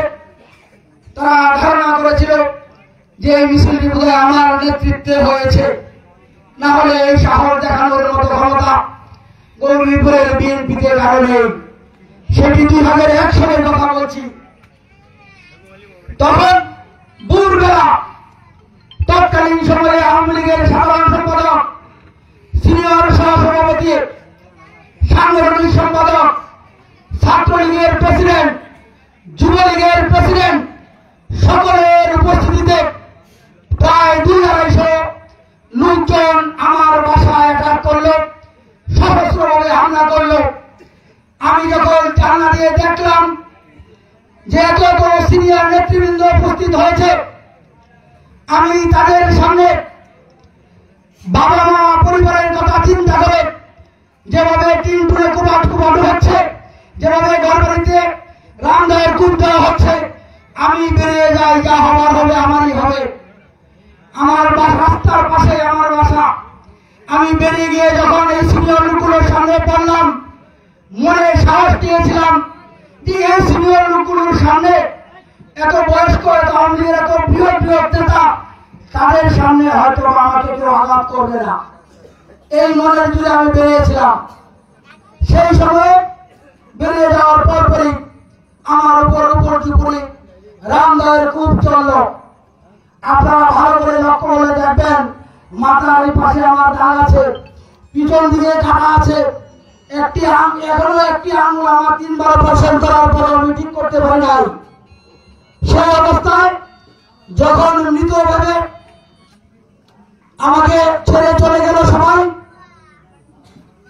তারা ধারণা করেছিল যে এই মিছিলটি বোধহয় আমার নেতৃত্বে হয়েছে, না হলে এই সাহস দেখানোর মতো ক্ষমতা গৌরীপুরের বিএনপিতে কারণে। সেটি 2001 সালের কথা বলছি। তখন ভোরবেলা তৎকালীন সময়ে আওয়ামী লীগের সাধারণ সম্পাদক, সিনিয়র সহসভাপতি, সাংগঠনিক সম্পাদক, ছাত্রলীগের প্রেসিডেন্ট, যুবলীগের প্রেসিডেন্ট সকলের উপস্থিতিতে প্রায় 200-250 লোকজন আমার বাসায় অ্যাটাক করলো, সশস্ত্রভাবে হামলা করলো। আমি যখন জানলা দিয়ে দেখলাম যে এত সিনিয়র নেতৃবৃন্দ উপস্থিত হয়েছে, আমি তাদের সামনে বাবা মা পরিবারের কথা চিন্তা করে, যেভাবে টিন টুনে কুপাট হচ্ছে, যেভাবে ঘরবাড়িতে রামদায়ের কূপ দেওয়া হচ্ছে, আমি বেরিয়ে যাই, যা হবার হবে আমারই হবে। আমার রাস্তার পাশে আমার বাসা। আমি বেরিয়ে গিয়ে যখন এই সিনিয়র লোকগুলোর সামনে পড়লাম, মনে সাহস দিয়েছিলাম যে এই সিনিয়র লোকগুলোর সামনে, এত বয়স্ক, এত আওয়ামী লীগের এত বৃহৎ নেতা, তাদের সামনে হয়তো আমাকে কেউ আঘাত করবে না, এই মনের জুড়ে আমি বেরিয়েছিলাম। সেই সময় বেরিয়ে যাওয়ার পরপরই আমার উপর চুপুরি রামদায়ের কূপ চলল। আপনারা ভালো করে লক্ষ্য করে দেখবেন, মাথার এই পাশে আমার দাগ আছে, পিছন দিকে কাটা আছে, এখনো একটি আঙুল আমার 3বার অপারেশন করার পর আমি ঠিক করতে পারি নাই। সেই অবস্থায় যখন মৃতভাবে আমাকে ছেড়ে চলে গেল সবাই,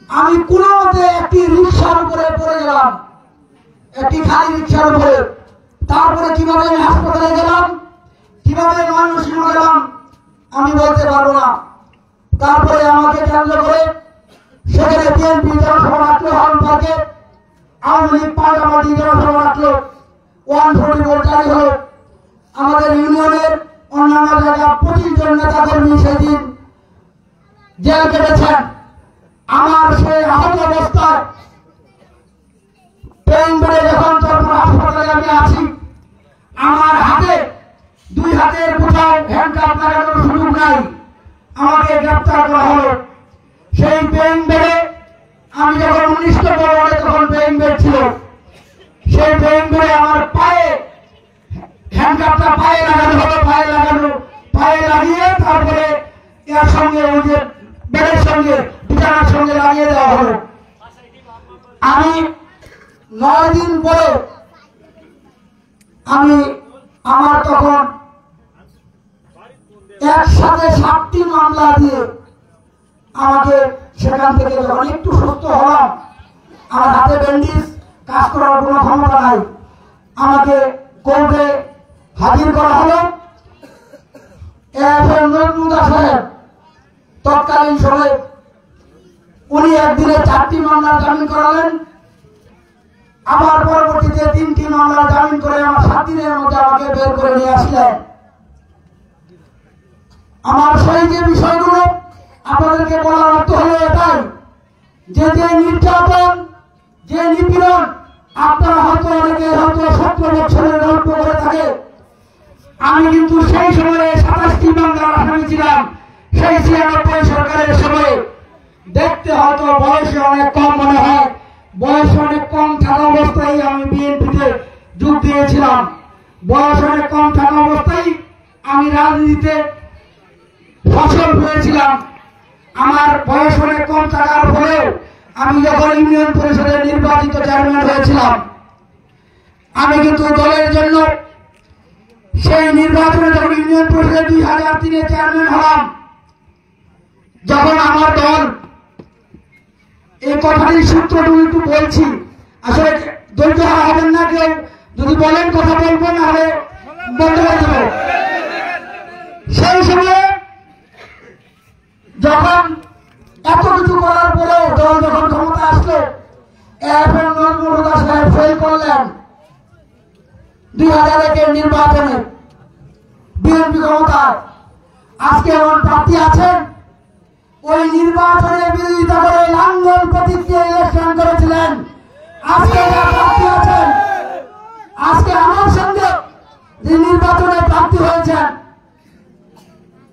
আমি কোনো মতে একটি রিক্সার উপরে পড়ে গেলাম, একটি খালি রিক্সার উপরে। তারপরে কিভাবে আমি হাসপাতালে গেলাম, কিভাবে মানুষ গেলাম আমি বলতে পারবো না। তারপরে আমাকে কেন্দ্র করে সেখানে বিএনপি জনসভা রাখলো, হল পার্কে আওয়ামী লীগ পাল্টাপাল্টি জনসভা রাখলো, 144 জারি হলো। আমাদের ইউনিয়নের অন্যান্য জায়গা 25 জন নেতা কর্মী সেদিন জেল কেটেছেন। আমার সেই আহত অবস্থায় ট্রেন বেড়ে যখন চরমোড়া হাসপাতালে আমি আছি, আমার হাতে 2 হাতের কোথাও হ্যান্ডকাপ লাগানোর সুযোগ নাই, আমাকে গ্রেপ্তার করা হলো। সেই ট্রেন বেড়ে আমি যখন 19 বলে তখন ট্রেন বেড ছিল, সেই ট্রেন বেড়ে আমার পায়ে হ্যান্ডকাপটা পায়ে লাগানো হলো, পায়ে লাগিয়ে তারপরে এর সঙ্গে ওই যে বেডের সঙ্গে বিছানার সঙ্গে লাগিয়ে দেওয়া হলো। আমি 9 দিন পরে আমার তখন একসাথে 7টি মামলা দিয়ে আমাকে সেখান থেকে যখন একটু সুস্থ হলাম, আমার হাতে ব্যান্ডেজ, কাজ করার কোনো ক্ষমতা নাই, আমাকে কোর্টে হাজির করা হলো। তৎকালীন সময়ে উনি একদিনে 4টি মামলা জামিন করালেন, আবার পরবর্তীতে 3টি মামলা জামিন করে আমার 7 দিনের মধ্যে আমাকে বের করে নিয়ে আসলেন। আমার সেই যে বিষয়গুলো আপনাদেরকে বলার অর্থ হলো এটাই যে নির্যাতন, যে নিপীড়ন, আপনারা হয়তো অনেকে হয়তো 17 বছরের গল্প করে থাকে। আমি কিন্তু সেই সময়ে 27টি মামলার আসামি ছিলাম, সেই 96 সরকারের সময়ে। দেখতে হয়তো বয়সে অনেক কম মনে হয়, বয়স অনেক কম থাকা অবস্থায় আমি বিএনপিতে যোগ দিয়েছিলাম। বয়স অনেক কম থাকা অবস্থায় আমি রাজনীতিতে ফসল পেয়েছিলাম। আমার বয়স অনেক কম থাকার ফলেও আমি যখন ইউনিয়ন পরিষদের নির্বাচিত চেয়ারম্যান হয়েছিলাম, আমি কিন্তু দলের জন্য সেই নির্বাচনে যখন ইউনিয়ন পরিষদের 2003-এ চেয়ারম্যান হলাম, যখন আমার দল, এই কথাটির সূত্রটুকু একটু বলছি, আসলে ধৈর্য হারা হবেন না, কেউ যদি বলেন কথা বলবো, না হলে বন্ধ করে দেব। সেই সময়ে যখন এত কিছু করার পরেও দল যখন ক্ষমতা আসলো, এফএম নজরুল হুদা সাহেব ফেল করলেন 2001-এর নির্বাচনে, বিএনপি ক্ষমতায়। আজকে এমন প্রার্থী আছেন, ওই নির্বাচনে বিরোধিতা করে লাঙ্গল প্রতীক দিয়ে ইলেকশন করেছিলেন। আজকে প্রার্থী আছেন, আজকে আমার সঙ্গে যে নির্বাচনে প্রার্থী হয়েছেন,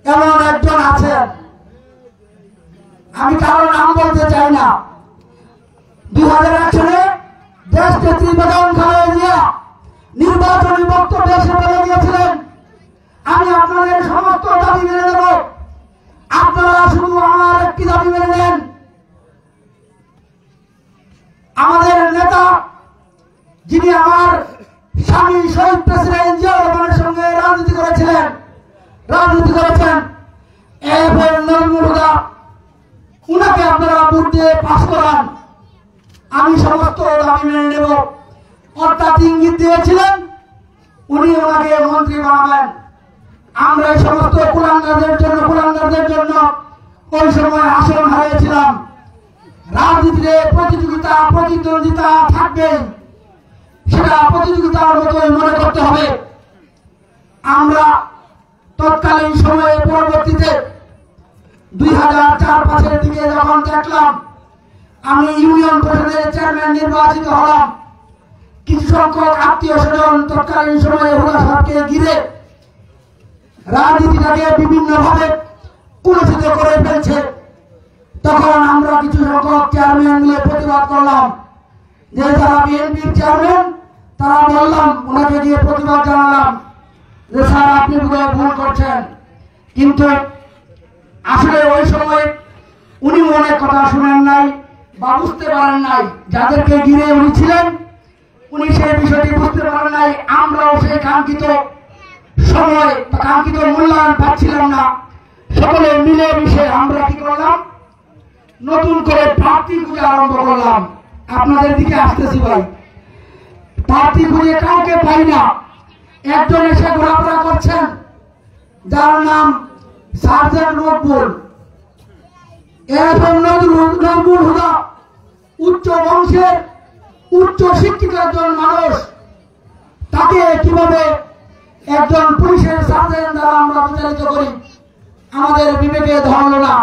এমন একজন আছেন, আমি কারো নাম বলতে চাই না। 2001 সালে দেশ নেত্রী বেগম খালেদা জিয়া নির্বাচনী বক্তব্যে এসে বলে গিয়েছিলেন, আমি আপনাদের সমস্ত দাবি মেনে নেব, আপনারা শুধু আমার একটি দাবি মেনে নেন। আমাদের নেতা, যিনি আমার স্বামী শহীদ প্রেসিডেন্ট জিয়াউর রহমানের সঙ্গে রাজনীতি করেছেন, এফএম নজরুল হুদা, উনাকে আপনারা ভোট দিয়ে পাস করান, আমি সমস্ত দাবি মেনে নেব। অর্থাৎ ইঙ্গিত দিয়েছিলেন উনি ওনাকে মন্ত্রী বানাবেন। আমরা এই সমস্ত কুলাঙ্গারদের জন্য ওই সময় আসন হারিয়েছিলাম। রাজনীতিতে প্রতিদ্বন্দ্বিতা থাকবে, সেটা প্রতিযোগিতার মতোই মনে করতে হবে। আমরা তৎকালীন সময়ে পরবর্তীতে 2004-05-এর দিকে যখন দেখলাম আমি ইউনিয়ন পরিষদের চেয়ারম্যান নির্বাচিত হলাম, কিছু সংখ্যক আত্মীয় স্বজন তৎকালীন সময়ে হুদা সাহেবকে ঘিরে রাজনীতিটাকে বিভিন্নভাবে কুলসিত করে ফেলছে। তখন আমরা কিছু সংখ্যক চেয়ারম্যান মিলে প্রতিবাদ করলাম, যে যারা বিএনপির চেয়ারম্যান তারা বললাম, ওনাকে গিয়ে প্রতিবাদ জানালাম যে স্যার আপনি বোধহয় ভুল করছেন। কিন্তু আসলে ওই সময় উনি অনেক কথা শুনেন নাই বা বুঝতে পারেন নাই, যাদেরকে ঘিরে উনি ছিলেন উনি সেই বিষয়টি বুঝতে পারেন নাই। আমরাও সেই কাঙ্ক্ষিত সময় বা কাঙ্ক্ষিত মূল্যায়ন পাচ্ছিলাম না। সকলে মিলে মিশে আমরা কি করলাম, নতুন করে প্রার্থী খুঁজে আরম্ভ করলাম। আপনাদের দিকে আসতেছি ভাই, প্রার্থী খুঁজে কাউকে পাই না। একজন এসে ঘোরাফেরা করছেন, যার নাম সার্জেন্ট মকবুল। এরকম নজরুল হুদা উচ্চ বংশের উচ্চ শিক্ষিত একজন মানুষ, তাকে কিভাবে একজন পুলিশের সার্জেন্ট দ্বারা আমরা প্রচারিত করি, আমাদের বিবেকে ধরল না।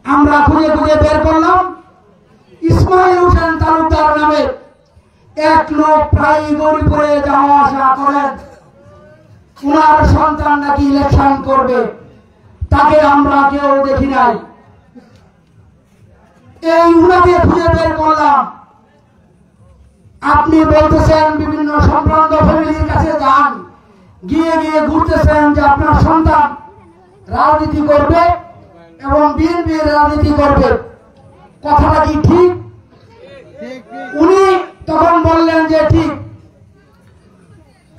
আমরা খুঁজে খুঁজে বের করলাম ইসমাইল হোসেন তালুকদার নামে এক লোক প্রায় গৌরীপুরে যাওয়া আসা করেন, উনার সন্তান নাকি ইলেকশন করবে, তাকে আমরা কেউ দেখি নাই। এই উনাকে খুঁজে বের করলাম। আপনি বলতেছেন বিভিন্ন সম্ভ্রান্ত ফ্যামিলির কাছে যান, গিয়ে গিয়ে ঘুরতেছেন যে আপনার সন্তান রাজনীতি করবে এবং বিএনপির রাজনীতি করবে, কথাটা কি ঠিক? উনি তখন বললেন যে ঠিক,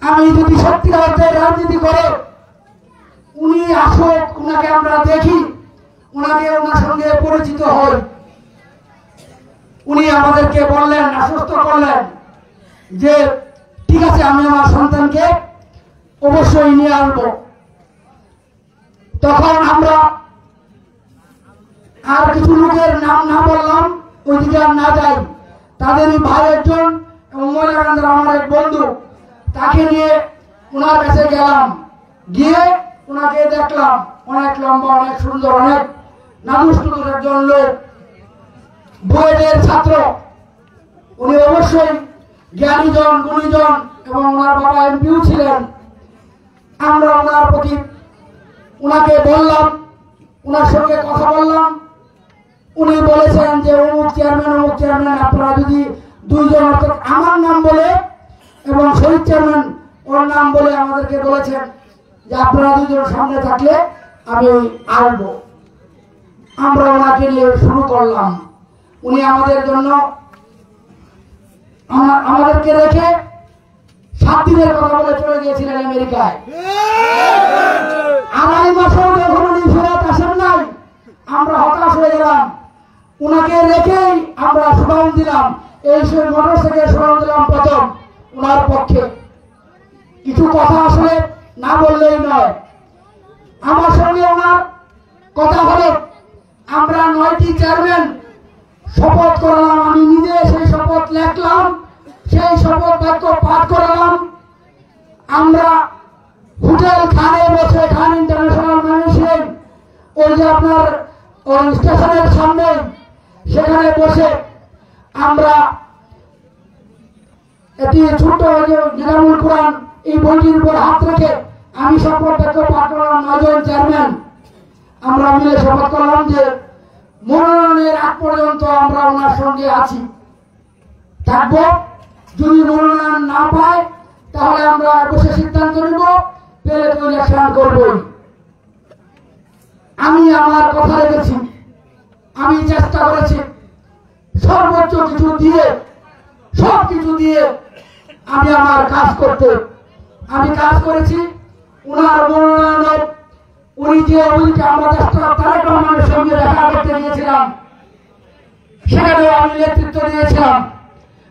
আমি যদি সত্যিকার অর্থে রাজনীতি করে উনি আসুক, উনাকে আমরা দেখি, ওনার সঙ্গে পরিচিত হই। উনি আমাদেরকে বললেন, আশ্বস্ত করলেন যে ঠিক আছে, আমি আমার সন্তানকে অবশ্যই নিয়ে আসবো। তখন আমরা আর কিছু লোকের নাম না বললাম, ওইদিকে আর না যাই, তাদেরই ভাই একজন এবং মহিলাকান্দের আমার এক বন্ধু, তাকে নিয়ে ওনার কাছে গেলাম। গিয়ে ওনাকে দেখলাম, অনেক লম্বা, অনেক সুন্দর, অনেক নাদুস একজন লোক, বুয়েটের ছাত্র। উনি অবশ্যই জ্ঞানীজন, গুণীজন এবং ওনার বাবা এমপিও ছিলেন। আমরা ওনার প্রতি ওনাকে বললাম, ওনার সঙ্গে কথা বললাম। উনি বলেছেন যে অমুক চেয়ারম্যান, আপনারা যদি দুইজন, অর্থাৎ আমার নাম বলে এবং শহীদ চেয়ারম্যান ওর নাম বলে আমাদেরকে বলেছেন যে আপনারা দুজন সামনে থাকলে আমি আসবো। আমরা ওনাকে নিয়ে শুরু করলাম। উনি আমাদের জন্য আমাদেরকে রেখে 7 দিনের কথা বলে চলে গিয়েছিলেন আমেরিকায়। আড়াই মাসেও যখন উনি ফেরত আসেন নাই, আমরা হতাশ হয়ে গেলাম। উনাকে রেখেই আমরা স্লোগান দিলাম, এই মোটর থেকে স্লোগান দিলাম প্রথম উনার পক্ষে। কিছু কথা আসলে না বললেই নয়। আমার সঙ্গে ওনার কথা হলো, আমরা 9টি চেয়ারম্যান শপথ করালাম। আমি নিজে সেই শপথ লেখলাম, সেই শপথ বাক্য পাঠ করালাম। আমরা হোটেল খানে বসে, খান ইন্টারন্যাশনাল ম্যানেজমেন্ট, ওই যে আপনার ওই স্টেশনের সামনে, সেখানে বসে আমরা একটি ছোট্ট নিজামুল কোরআন এই বইটির উপর হাত রেখে আমি শপথ বাক্য পাঠ করলাম। 9 জন চেয়ারম্যান আমরা মিলে শপথ করলাম যে মনোনয়নের আগ পর্যন্ত আমরা ওনার সঙ্গে আছি, থাকবো। যদি মনোনয়ন না পায় তাহলে আমরা বসে সিদ্ধান্ত নিব, পেলে তো ইলেকশন করবই। আমি আমার কথা রেখেছি, আমি চেষ্টা করেছি সর্বোচ্চ কিছু দিয়ে, সব কিছু দিয়ে আমি আমার কাজ করতে। আমি কাজ করেছি। ওনার মনোনয়ন, উনি যে উইকে আমরা তারেক রহমানের সঙ্গে দেখা করতে গিয়েছিলাম, সেখানেও আমি নেতৃত্ব দিয়েছিলাম।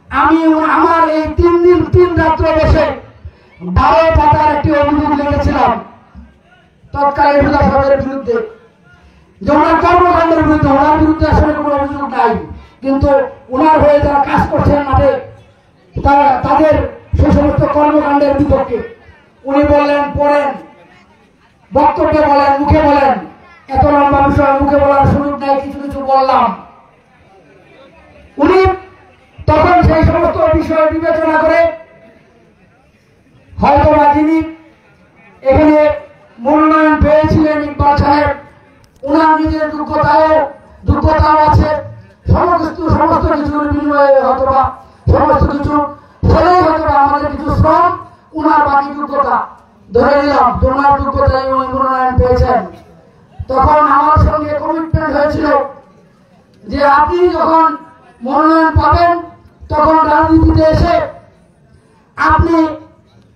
আমি আমার এই 3 দিন 3 রাত্র বসে 12 পাতার একটি অভিযোগ লিখেছিলাম তৎকালীন সরকারের বিরুদ্ধে, যে ওনার কর্মকাণ্ডের বিরুদ্ধে। ওনার বিরুদ্ধে আসলে কোনো অভিযোগ নাই, কিন্তু ওনার হয়ে যারা কাজ করছেন মাঠে তাদের সেই সমস্ত কর্মকাণ্ডের বিপক্ষে উনি বললেন, পড়েন, বক্তব্যে বলেন, মুখে বলেন। এত লম্বা বিষয় মুখে বলার সুযোগ নাই, কিছু কিছু বললাম। উনি তখন সেই সমস্ত বিষয় বিবেচনা করে হয়তো বা যিনি এখানে মনোনয়ন পেয়েছিলেন ইকবাল সাহেব, ওনার নিজের যোগ্যতাও আছে, সমস্ত কিছুর বিনিময়ে হয়তো বা সমস্ত কিছু ফলেই হয়তো আমাদের কিছু শ্রম, ওনার বাকি যোগ্যতা ধরে নিলাম, ওনার যোগ্যতায় উনি মনোনয়ন পেয়েছেন। তখন আমার সঙ্গে কমিটমেন্ট হয়েছিল যে আপনি যখন মনোনয়ন পাবেন তখন রাজনীতিতে এসে আপনি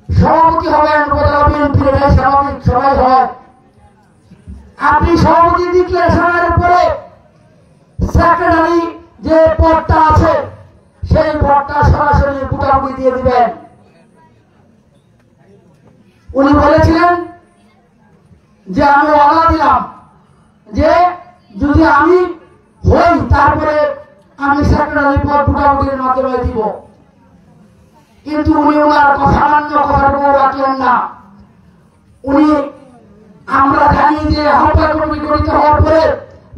সভাপতি হবেন, উপজেলা বিএনপির, এটাই স্বাভাবিক, সবাই হয়। আপনি সভাপতি ডিক্লারেশনের পরে সেক্রেটারি যে পদটা আছে সেই পদটা সরাসরি ভোটাভুটি দিয়ে দিবেন। উনি বলেছিলেন যে আমি ওয়াদা দিলাম যে যদি আমি হই তারপরে আমি সেক্রেটারি পদ ভোটাভুটির মাধ্যমে দিব। কিন্তু উনি ওনার সামান্য কথাটুকু রাখলেন না। উনি, আমরা জানি যে আহ্বায়ক কমিটি গঠিত হওয়ার পরে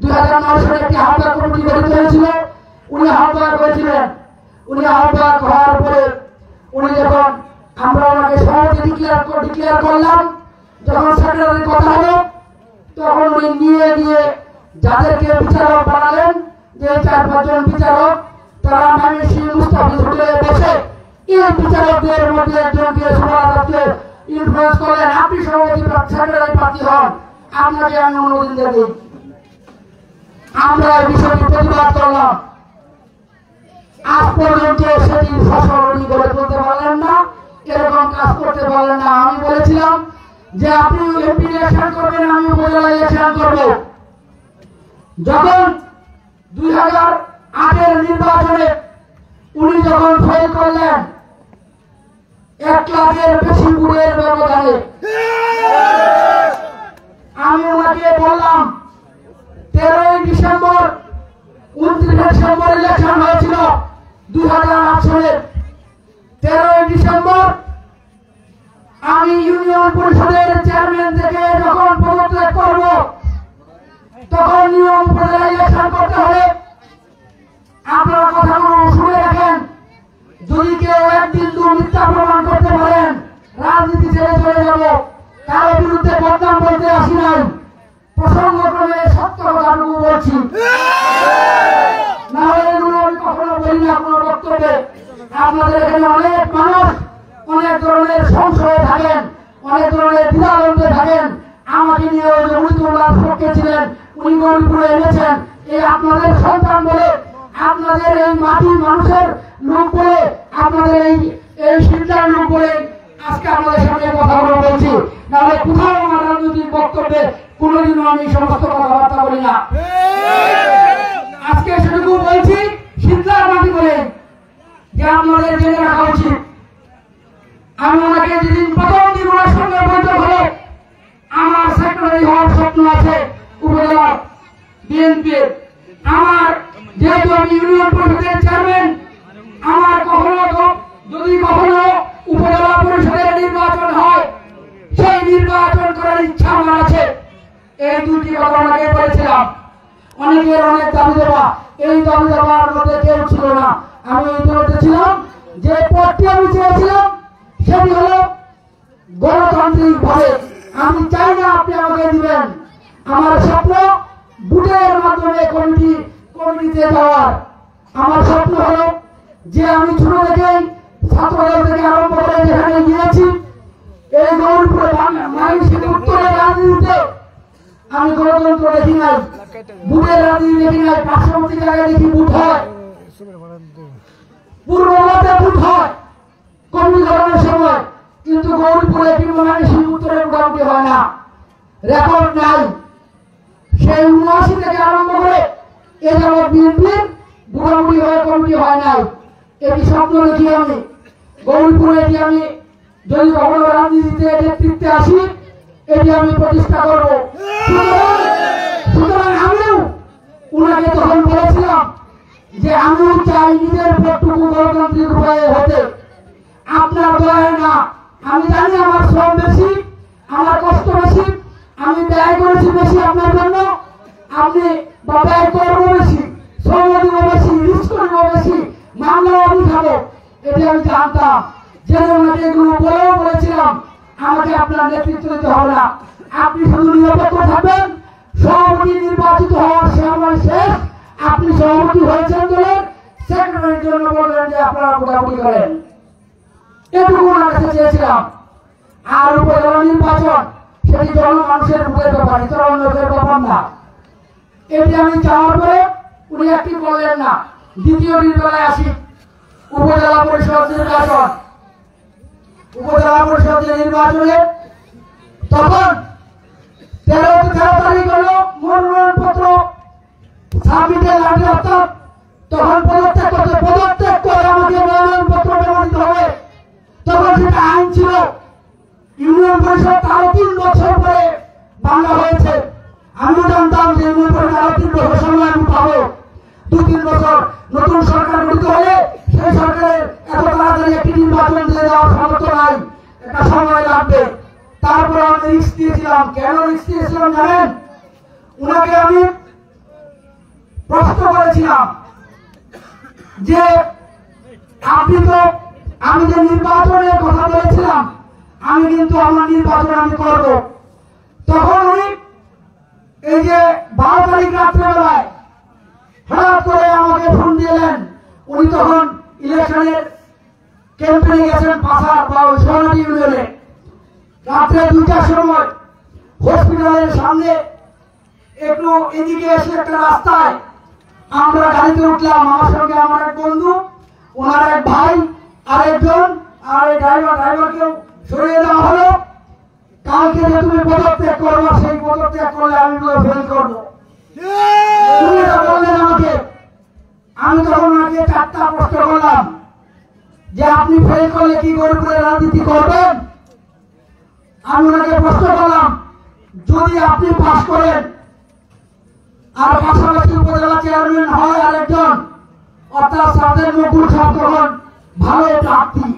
2009 সালে একটি আহ্বায়ক কমিটি গঠিত হয়েছিল, উনি আহ্বায়ক হয়েছিলেন। উনি আহ্বায়ক হওয়ার পরে উনি যখন আমরা ওনাকে সভাপতি ডিক্লেয়ার করলাম, যখন সেক্রেটারির কথা হলো তখন উনি নিয়ে যাদেরকে বিচারক বানালেন, যে 4-5 জন বিচারক, তারা ময়মনসিংহ মুস্তাফিজ হোটেলে বসে এই বিচারকদের মধ্যে একজনকে সভাপতিকে ইনফ্লুয়েন্স করলেন, আপনি সভাপতি সেক্রেটারি প্রার্থী হন, আপনাকে আমি অনুমোদন দিয়ে দিই। আমরা এই বিষয়টি প্রতিবাদ করলাম। আজ পর্যন্ত সেটি ফসল উনি গড়ে তুলতে পারলেন না, এরকম কাজ করতে পারলেন না। আমি বলেছিলাম যে আপনি এমপি ইলেকশন করবেন, আমি উপজেলা ইলেকশন করব। যখন 2008-এর নির্বাচনে উনি যখন ফেল করলেন 1 লাখের বেশি ভোটের ব্যবধানে, আমি ওনাকে বললাম 13ই ডিসেম্বর 29 ডিসেম্বর ইলেকশন হয়েছিল 2008 সালের 13ই ডিসেম্বর আমি ইউনিয়ন পরিষদের চেয়ারম্যান থেকে যখন পদত্যাগ করব তখন নিয়ম উপজেলা ইলেকশন করতে হবে। আপনারা কথাগুলো শুনে রাখেন, যদি কেউ একদিন মিথ্যা প্রমাণ করতে পারেন রাজনীতি ছেড়ে চলে যাব। কারো বিরুদ্ধে বদনাম বলতে আসি নাই, প্রসঙ্গক্রমে সত্য কথাটুকু বলছি, না হলে এগুলো আমি কখনো বলি না কোনো বক্তব্যে। আপনাদের এখানে অনেক মানুষ অনেক ধরনের সংশয়ে থাকেন, অনেক ধরনের দ্বিধাদ্বন্দ্বে থাকেন। আমাকে নিয়ে ওই যে উনিতুল্লাহ পক্ষে ছিলেন, উনি গরিবপুরে এনেছেন, এই আপনাদের সন্তান বলে, আপনাদের এই মাটির মানুষের লোক বলে, আপনাদের এই সিদ্ধান্ত লোক বলে আজকে আপনাদের সামনে কথাগুলো বলছি, নাহলে কোথাও আমার রাজনৈতিক বক্তব্যে কোনোদিনও আমি সমস্ত কথাবার্তা বলি না। আজকে সেটুকু বলছি সিদ্ধার মাটি বলে যে আপনাদের জেনে রাখা উচিত। আমি ওনাকে যেদিন প্রথম দিন ওনার সঙ্গে বৈঠক হলো, আমার সেক্রেটারি হওয়ার স্বপ্ন আছে উপজেলা বিএনপির। আমার যেহেতু আমি ইউনিয়ন পরিষদের চেয়ারম্যান, আমার যদি কখনো উপজেলা পরিষদের নির্বাচন হয়, সেই নির্বাচন করার ইচ্ছা আমার আছে। এই দুটি কথা ওনাকে বলেছিলাম। অনেকের অনেক দাবি দেওয়া, এই দাবি দেওয়ার মধ্যে কেউ ছিল না। আমি এই দাবিতে ছিলাম যে পদটি আমি চেয়েছিলাম সেটি হলো গণতান্ত্রিক ভাবে। আমি চাই না আপনি আমাকে দিবেন। আমার স্বপ্ন ভোটের মাধ্যমে কমিটিতে যাওয়ার। আমার স্বপ্ন হলো যে আমি ছোট থেকেই ছাত্রদল থেকে আরম্ভ করে যেখানে গিয়েছি, এই গৌরপুরে উত্তরের রাজনীতিতে আমি গণতন্ত্র দেখি নাই, ভোটের রাজনীতি দেখি নাই। পার্শ্ববর্তী জায়গায় দেখি ভোট হয়, পূর্ববঙ্গে ভোট হয় কমিটি গঠনের সময়, কিন্তু গৌরপুরে কিংবা উত্তরে মোটামুটি হয় না, রেকর্ড নাই। সেই ৭৯ থেকে আরম্ভ করে এ যাবৎ বিএনপির মোটামুটি হয়ে কমিটি হয় নাই। এটি স্বপ্ন দেখি আমি গৌরপুরে, এটি আমি যদি কখনো রাজনীতিতে নেতৃত্বে আসি, এটি আমি প্রতিষ্ঠা করব। সুতরাং আমিও উনাকে তখন বলেছিলাম যে আমিও চাই নিজের ভোটটুকু গণতান্ত্রিক উপায়ে হতে, আপনার দয়া না। আমি জানি আমার শ্রম বেশি, আমার কষ্ট বেশি, আমি ব্যয় করেছি বেশি আপনার জন্য, আপনি ব্যয় করবো বেশি, শ্রম দিব বেশি, রিস্ক করবো বেশি, মামলাও আমি খাবো, এটি আমি জানতাম। যেন ওনাকে এগুলো বলেও বলেছিলাম আমাকে আপনার নেতৃত্ব দিতে হবে না, আপনি শুধু নিরপেক্ষ থাকবেন। সভাপতি নির্বাচিত হওয়ার সময় শেষ, আপনি সভাপতি হয়েছেন দলের, সেক্রেটারির জন্য বললেন যে আপনারা মোটামুটি করেন। এটুকু ওনার কাছে চেয়েছিলাম। আর উপজেলা নির্বাচন সেটি জনমানুষের মুখের ব্যাপার, ইতর লোকের ব্যাপার না। এটি আমি চাওয়ার পরে উনি একটি বললেন না। দ্বিতীয় দিন বেলায় আসি, উপজেলা পরিষদ নির্বাচন। উপজেলা পরিষদের নির্বাচনে তখন 13 তারিখ হল মনোনয়নপত্র সাবমিটের আগে, অর্থাৎ তখন পদত্যাগ করে আমাকে মনোনয়নপত্র জমা দিতে হবে। তখন সেটা আইন ছিল। ইউনিয়ন পরিষদ আরো 3 বছর পরে বাংলা হয়েছে। আমিও জানতাম যে ইউনিয়ন পরিষদ আরো 3 বছর সময় আমি পাবো। 2-3 বছর নতুন সরকার গঠিত হলে সেই সরকারের এত তাড়াতাড়ি একটি নির্বাচন দিয়ে দেওয়ার সামর্থ্য নাই, একটা সময় লাগবে। তারপর আমি রিস্ক দিয়েছিলাম। কেন রিস্ক দিয়েছিলাম জানেন? উনাকে আমি প্রশ্ন করেছিলাম যে আপনি তো, আমি যে নির্বাচনের কথা বলেছিলাম, আমি কিন্তু আমার নির্বাচন আমি করব। তখন উনি এই যে 12 তারিখ রাত্রেবেলায় হঠাৎ করে আমাকে ফোন দিলেন। উনি তখন ইলেকশনের ক্যাম্পেইনে গেছেন পাশার বা সোনালী ইউনিয়নে। রাত্রে 2টার সময় হসপিটালের সামনে একটু এদিকে এসে একটা রাস্তায় আমরা গাড়িতে উঠলাম। আমার সঙ্গে আমার এক বন্ধু, ওনার এক ভাই, আরেকজন, আর এই ড্রাইভারকেও সরিয়ে দেওয়া হলো। কালকে যে তুমি পদত্যাগ করবো, সেই পদত্যাগ করলে আমি ফেল করবো। তুমি এটা বললেন আমাকে। আমি তখন ওনাকে 4টা প্রশ্ন করলাম যে আপনি ফেল করলে কি করে রাজনীতি করবেন। আমি ওনাকে প্রশ্ন করলাম যদি আপনি পাস করেন আর পাশাপাশি উপজেলা চেয়ারম্যান হয় আরেকজন, অর্থাৎ তাদের মকুল সাহেব তখন ভালো প্রার্থী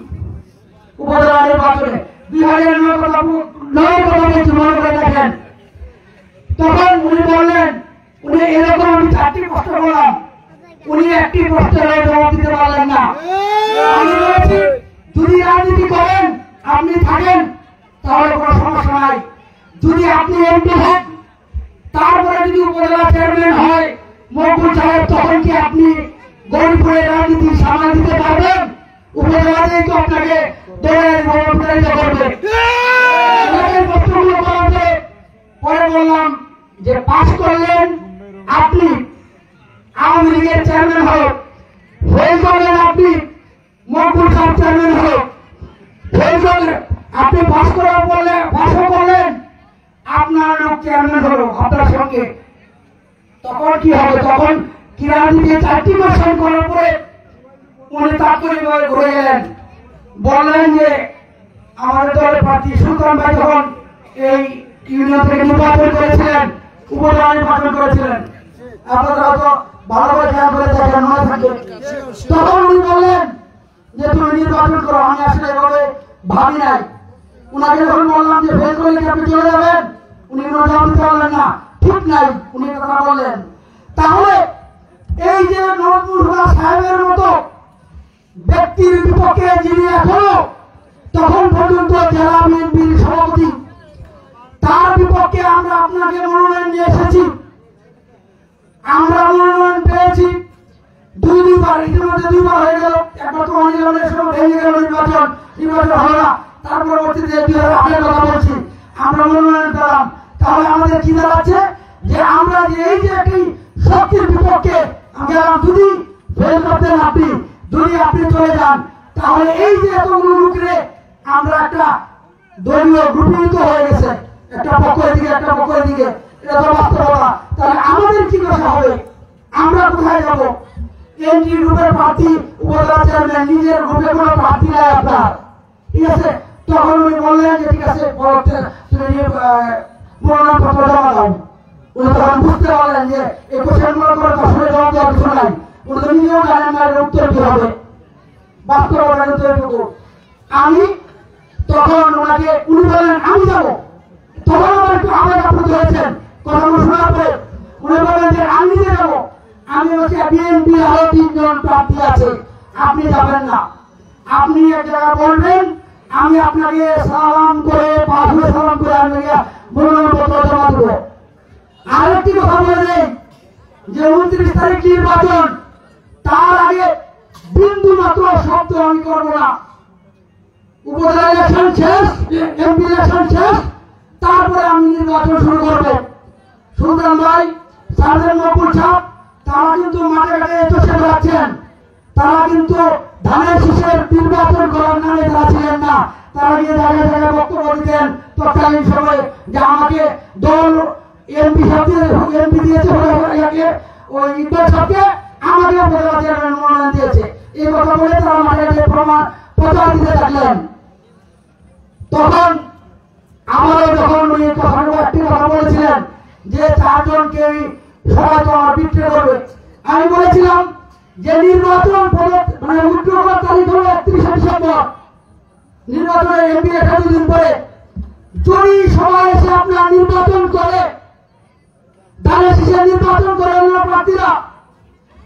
উপজেলা নির্বাচনে 2009 মনে করে দেখেন। তখন উনি বললেন, উনি এরকম আমি 4টি প্রশ্ন করলাম, উনি একটি প্রশ্নের জবাব দিতে পারলেন না। আমি বলেছি যদি রাজনীতি করেন আপনি থাকেন তাহলে কোনো সমস্যা নাই, যদি আপনি এমপি হন তারপরে যদি উপজেলা চেয়ারম্যান হয় মকবুল সাহেব, তখন কি আপনি গরিবপুরের রাজনীতি সামাল দিতে পারবেন? উপজেলাতেই তো আপনাকে দলের প্রচারিত করবে। পরে বললাম যে পাস করলেন আপনি আওয়ামী লীগের চেয়ারম্যান হল, ফেল করলেন আপনি মকবুল সাহেব চেয়ারম্যান হল, চেয়ারম্যান হলো আপনার সঙ্গে, তখন কি হবে? তখন কিরানিতে 4টি মাস সই করার পরে উনি তাৎক্ষণিকভাবে ঘুরে গেলেন, বললেন যে আমাদের দলের প্রার্থী সুলতান ভাই যখন এই ইউনিয়ন থেকে নির্বাচন করেছিলেন, উপজেলা নির্বাচন করেছিলেন, আপনারা হয়তো ভালোভাবে খেয়াল করে দেখেন, মনে থাকে, তখন উনি বললেন যে তুমি নির্বাচন করো। আমি আসলে এভাবে ভাবি নাই। উনাকে যখন বললাম যে ফেল করলে কি আপনি চলে যাবেন, উনি কোনো জবাব দিতে পারলেন না, ঠিক নাই, উনি কথা বললেন। তাহলে এই যে নজরুল হুদা সাহেবের মতো ব্যক্তির বিপক্ষে যিনি এখনো তখন পর্যন্ত জেলা বিএনপির সভাপতি, তার বিপক্ষে আমরা আপনাকে মনোনয়ন নিয়ে এসেছি। আমরা মনোনয়ন পেয়েছি দুইবার, ইতিমধ্যে 2বার হয়ে গেল। একবার তো অনির্বাচনের সময় ভেঙে গেল নির্বাচন হলো না, তার পরবর্তীতে 2008 কথা বলছি, আমরা মনোনয়ন পেলাম। তাহলে আমাদের কি দাঁড়াচ্ছে যে আমরা যে এই যে একটি শক্তির বিপক্ষে যদি ফেল করতেন আপনি, যদি আপনি চলে যান, তাহলে এই যে এতগুলো লোকরে আমরা একটা দলীয় গ্রুপিত হয়ে গেছে, একটা পক্ষের দিকে একটা পক্ষের দিকে, এটা তো বাস্তবতা। তাহলে আমাদের কি করা হবে? আমরা কোথায় যাব? এনটি গ্রুপের প্রার্থী উপজেলা চেয়ারম্যান, নিজের গ্রুপে কোনো প্রার্থী নাই আপনার, ঠিক আছে? তখন উনি বললেন যে ঠিক আছে তুমি মনোনয়নপত্র জমা দাও। উনি তখন বুঝতে পারলেন যে এই কোশ্চেনগুলো করে আসলে জবাব দেওয়ার কিছু নাই। উনি তো নিজেও জানেন না এর উত্তর কি হবে, বাস্তবতা কিন্তু এটুকু। আমি তখন ওনাকে উনি বললেন আমি যাবো, তখন আমার একটু আবেগ আপ্লুত হয়েছেন কথাগুলো শোনার পরে। উনি বললেন যে আমি নিজে যাবো, আমি হচ্ছে বিএনপি আরো 3 জন প্রার্থী আছে, আপনি যাবেন না, আপনি এক জায়গায় বলবেন, আমি আপনাকে সালাম করে পাঁচবার সালাম করে আমি মনোনয়নপত্র জমা দেবো। আরেকটি কথা বলে নেই যে 29 তারিখ নির্বাচন, তার আগে বিন্দু মাত্র শব্দ আমি করবো না। উপজেলা ইলেকশন শেষ, এমপি ইলেকশন শেষ, তারপরে আমি নির্বাচন শুরু করবো। সুলতান ভাই, সার্জেন্ট মকবুল সাহেব, তারা কিন্তু মাঠে ঘাটে চষে বেড়াচ্ছেন, তারা কিন্তু ধানের শীষের নির্বাচন করার নামে তারা ছিলেন না। তারা গিয়ে জায়গায় জায়গায় বক্তব্য দিতেন তৎকালীন সময়ে যে আমাকে দল এমপি দিয়েছে, ওই ইকবাল সাহেবকে আমাকে উপজেলা চেয়ারম্যান মনোনয়ন দিয়েছে, এই কথা বলে তারা মাঠে ঘাটে প্রচার দিতে থাকলেন। তখন আমারও যখন উনি একটি কথা বলেছিলেন যে 4 জনকে সবাই তো আমার বিক্রি করবে, আমি বলেছিলাম যে নির্বাচন মানে উদ্যোগের তারিখ হলো 31 ডিসেম্বর, নির্বাচনের এমপি 2 দিন পরে যদি সবাই এসে আপনার নির্বাচন করে, ধানের শীষে নির্বাচন করে অন্য প্রার্থীরা,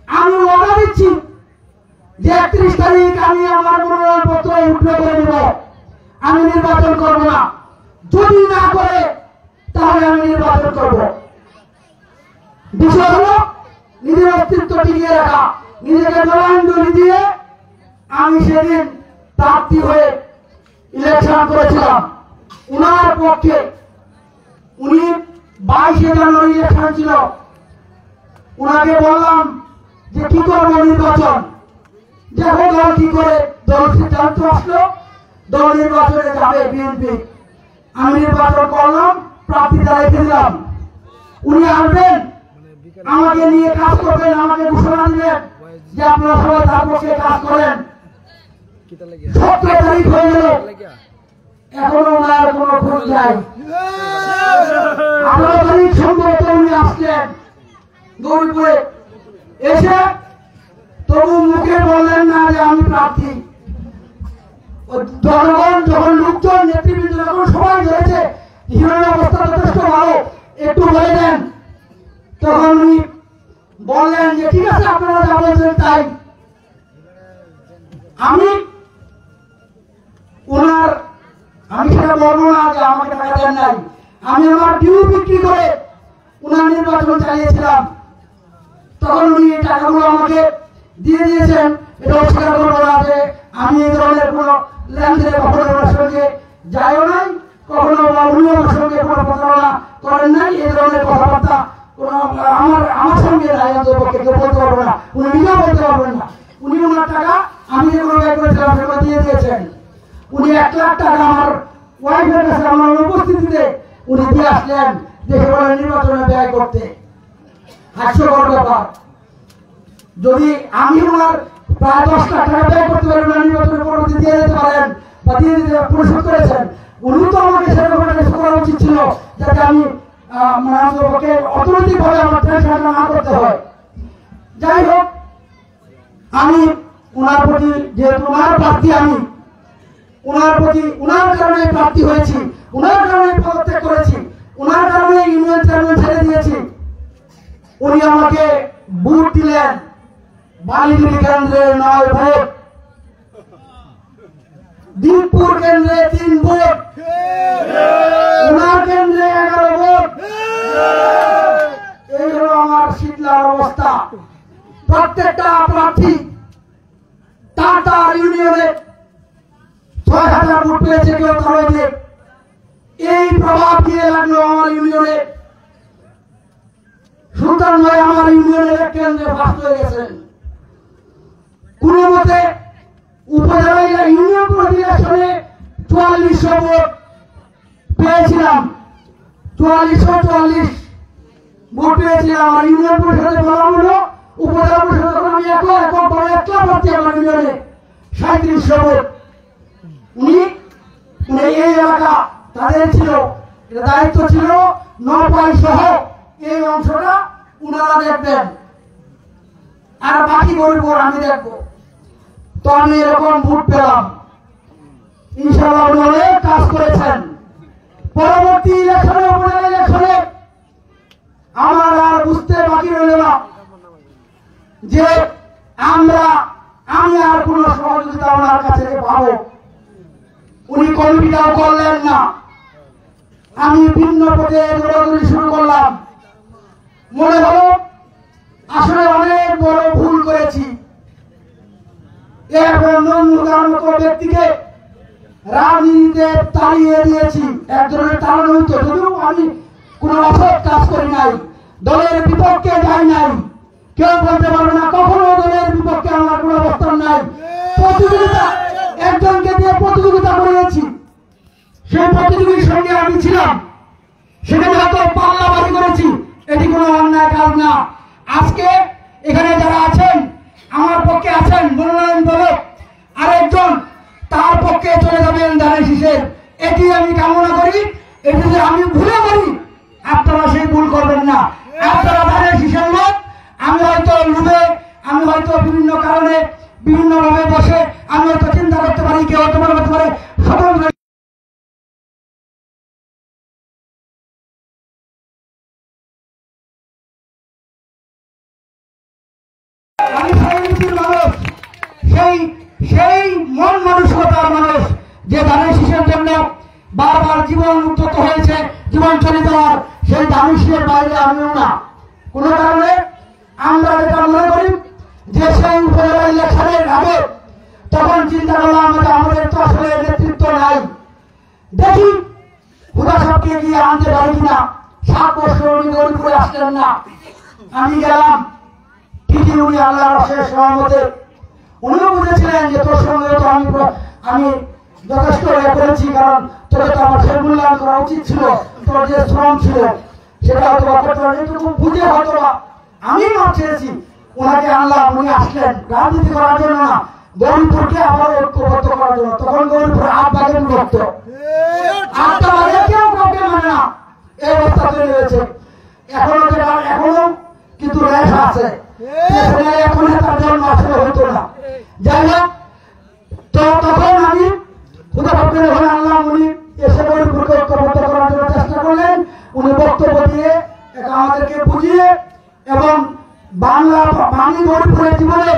আমি ওয়াদা দিচ্ছি যে 31 তারিখ আমি আমার মনোনয়নপত্র উদ্যোগ করে দেব, আমি নির্বাচন করব না। যদি না করে তাহলে আমি নির্বাচন করব। বিষয় হলো নিজের অস্তিত্ব টিকিয়ে রাখা, নিজেকে জলাঞ্জলি দিয়ে আমি সেদিন প্রার্থী হয়ে ইলেকশন করেছিলাম উনার পক্ষে। উনি 22 জানুয়ারি ইলেকশন ছিল, উনাকে বললাম যে কি করবো নির্বাচন, দেখো দল কি করে। দল সিদ্ধান্ত আসলো দল নির্বাচনে যাবে বিএনপি। আমি নির্বাচন করলাম, প্রার্থী দাঁড়িয়ে দিলাম। উনি আসবেন, আমাকে নিয়ে কাজ করবেন, আমাকে ঘোষণা দিলেন যে আপনারা সবাই তার পক্ষে কাজ করেন। 17 তারিখ হয়ে গেল, এখনো ওনার কোনো খোঁজ নাই। 18 তারিখ সম্ভবত উনি আসলেন গৌরীপুরে, এসে তবু মুখে বললেন না যে আমি প্রার্থী। জনগণ যখন লোকজন নেতৃবৃন্দ যখন সবাই ধরেছে হিরোর অবস্থা যথেষ্ট ভালো, একটু বলে দেন, তখন উনি বললেন যে ঠিক আছে আপনারা যা বলছেন তাই। আমি সেটা বলবো না যে আমাকে টাকা দেন নাই, আমি আমার ডিউ বিক্রি করে উনার নির্বাচন চালিয়েছিলাম। তখন উনি টাকাগুলো আমাকে দিয়ে দিয়েছেন, এটা অস্বীকার করবো না যে আমি এই ধরনের কোনো লেনদেনে কখনো ওনার সঙ্গে যাইও নাই, কখনো উনি আমার সঙ্গে কোনো প্রতারণা করেন নাই। এই ধরনের কথাবার্তা আমার সঙ্গে নাই, অন্তপক্ষে কেউ বলতে পারবে না, উনি নিজেও বলতে পারবেন না। উনি ওনার টাকা আমি যেগুলো ব্যয় করেছিলাম সেগুলো দিয়ে দিয়েছেন। উনি 1 লাখ টাকা আমার ওয়াইফের কাছে আমার উপস্থিতিতে উনি দিয়ে আসলেন দেখে বলে নির্বাচনে ব্যয় করতে। হাস্যকর ব্যাপার। যদি আমি ওনার প্রায় 10 লাখ টাকা ব্যয় করতে পারেন, নির্বাচনের পরবর্তী দিয়ে দিতে পারেন বা দিয়ে দিতে পরিশোধ করেছেন, উনি তো আমাকে সেরকম একটা কিছু করা উচিত ছিল যাতে আমি অর্থনৈতিকভাবে আমার টেনশন না করতে হয়। যাই হোক, আমি ওনার প্রতি, যেহেতু ওনার প্রার্থী, আমি ওনার প্রতি, ওনার কারণে প্রার্থী হয়েছি, ওনার কারণে পদত্যাগ করেছি, ওনার কারণে ইউনিয়ন চেয়ারম্যান ছেড়ে দিয়েছি। উনি আমাকে ভোট দিলেন বালিগুড়ি কেন্দ্রে 9 ভোট, দীপপুর কেন্দ্রে 3 ভোট, ওনার কেন্দ্রে 11 ভোট। এই হলো আমার শীতলার অবস্থা। প্রত্যেকটা প্রার্থী টাটার ইউনিয়নে 6000 ভোট পেয়েছে, কেউ কারণে এই প্রভাব দিয়ে লাগলো আমার ইউনিয়নে। সুলতান ভাই আমার ইউনিয়নের কেন্দ্রে ফার্স্ট হয়ে গেছেন। কোন মতে উপজেলা ইউনিয়ন পরিষদে 4400 ভোট পেয়েছিলাম, 4444 ভোট পেয়েছিলাম। আমার ইউনিয়ন পরিষদে বলা হলো উপজেলা পরিষদ আমি একলা প্রার্থী আমার ইউনিয়নে 3700 ভোট। উনি এই এলাকা তাদের ছিল, দায়িত্ব ছিল নপাই সহ এই অংশটা উনারা দেখবেন, আর বাকি গরিব আমি দেখবো। তো আমি এরকম ভোট পেলাম। ইনশাআল্লাহ উনি অনেক কাজ করেছেন। পরবর্তী ইলেকশনে, উপজেলা ইলেকশনে আমার আর বুঝতে বাকি রইল না যে আমি আর কোন সহযোগিতা ওনার কাছে পাবো। উনি কমিটিটাও করলেন না। আমি ভিন্ন পথে দৌড়াদৌড়ি শুরু করলাম। মনে হলো আসলে অনেক বড় ভুল করেছি। মতো ব্যক্তিকে রাজনীতিতে তাড়িয়ে দিয়েছি, এক ধরনের তাড়ানো হতো। যদিও আমি কোন অসৎ কাজ করি নাই, দলের বিপক্ষে যাই নাই, কেউ বলতে পারবে না কখনো দলের বিপক্ষে আমার কোন অবস্থান নাই। প্রতিযোগিতা, একজনকে দিয়ে প্রতিযোগিতা করিয়েছি, সেই প্রতিযোগীর সঙ্গে আমি ছিলাম, সেখানে হয়তো পাল্লাবাজি করেছি, এটি কোনো অন্যায় কাজ না। আজকে এখানে যারা আছেন, আমার পক্ষে আছেন মনোনয়ন দলে, আরেকজন তার পক্ষে চলে যাবেন ধানের শীষের, এটি আমি কামনা করি। এটি যে আমি ভুলে করি, আপনারা সেই ভুল করবেন না। আপনারা ধানের শীষের লোক, আমি হয়তো লুবে, আমি হয়তো বিভিন্ন কারণে বিভিন্ন ভাবে বসে আমি হয়তো চিন্তা করতে পারি, কেউ হয়তো মনে করতে পারে সকল মানুষ, সেই মন মানসিকতার মানুষ যে ধানের শীষের জন্য বারবার জীবন উদ্যত হয়েছে, জীবন চলে যাওয়ার, সেই ধানের শীষের বাইরে আমিও না। কোন কারণে আমরা যেটা মনে করি যে সেই উপজেলা ইলেকশনের আগে তখন চিন্তা করলাম আমাদের তো আসলে নেতৃত্ব নাই, দেখি হুদা সাহেবকে গিয়ে আনতে পারি কিনা। 7 বছর উনি গরিপুরে আসলেন না, আমি গেলাম। ঠিকই উনি আল্লাহর অশেষ রহমতে উনিও বুঝেছিলেন যে তোর সঙ্গে তো আমি যথেষ্ট করেছি, কারণ তোকে তো আমার সেই মূল্যায়ন করা উচিত ছিল, তোর যে শ্রম ছিল সেটা হয়তো এইটুকু বুঝে হয়তো আমি মাপ ছেড়েছি। ওনাকে আনলাম, উনি আসলেন রাজনীতি করার জন্য না, গরিবপুরকে আবার ঐক্যবদ্ধ করার জন্য। তখন গরিবপুর 8 ভাগে বিভক্ত, 8টা ভাগে কেউ কাউকে মানে না, এই অবস্থা তৈরি হয়েছে। এখনো কিন্তু রেশ আছে, এখন তার জন্ম আসলে হতো না। যাই হোক, তো তখন আমি যখন আনলাম, উনি এসে গরিবপুরকে ঐক্যবদ্ধ করার জন্য চেষ্টা করলেন। উনি বক্তব্য দিয়ে আমাদেরকে বুঝিয়ে এবং বাঙালি গরিবপুরের জীবনে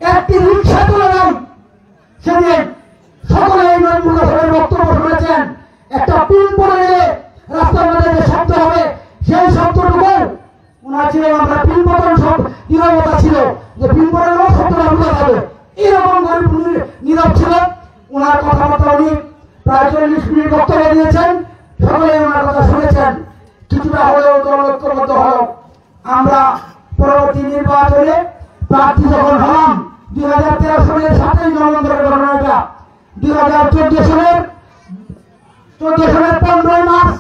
একটি রিক্সা তুলে নেন। সেদিন সকলে এই বক্তব্য শুনেছেন। একটা পিন পড়ে গেলে রাস্তার মধ্যে যে শব্দ হবে, সেই শব্দটুকু ওনার ছিল, আমরা পিন পতন সব নীরবতা ছিল, যে পিন পড়ে গেলেও শব্দটা বোঝা যাবে, এইরকম গরিব নীরব ছিল। ওনার কথাবার্তা উনি প্রায় 40 মিনিট বক্তব্য দিয়েছেন, সকলে ওনার কথা শুনেছেন। কিছুটা হলেও দল ঐক্যবদ্ধ হল। আমরা পরবর্তী নির্বাচনে প্রার্থী যখন হলাম, 2013 সালের 7ই নভেম্বরের ঘটনাটা, 2014 সালের 15 মার্চ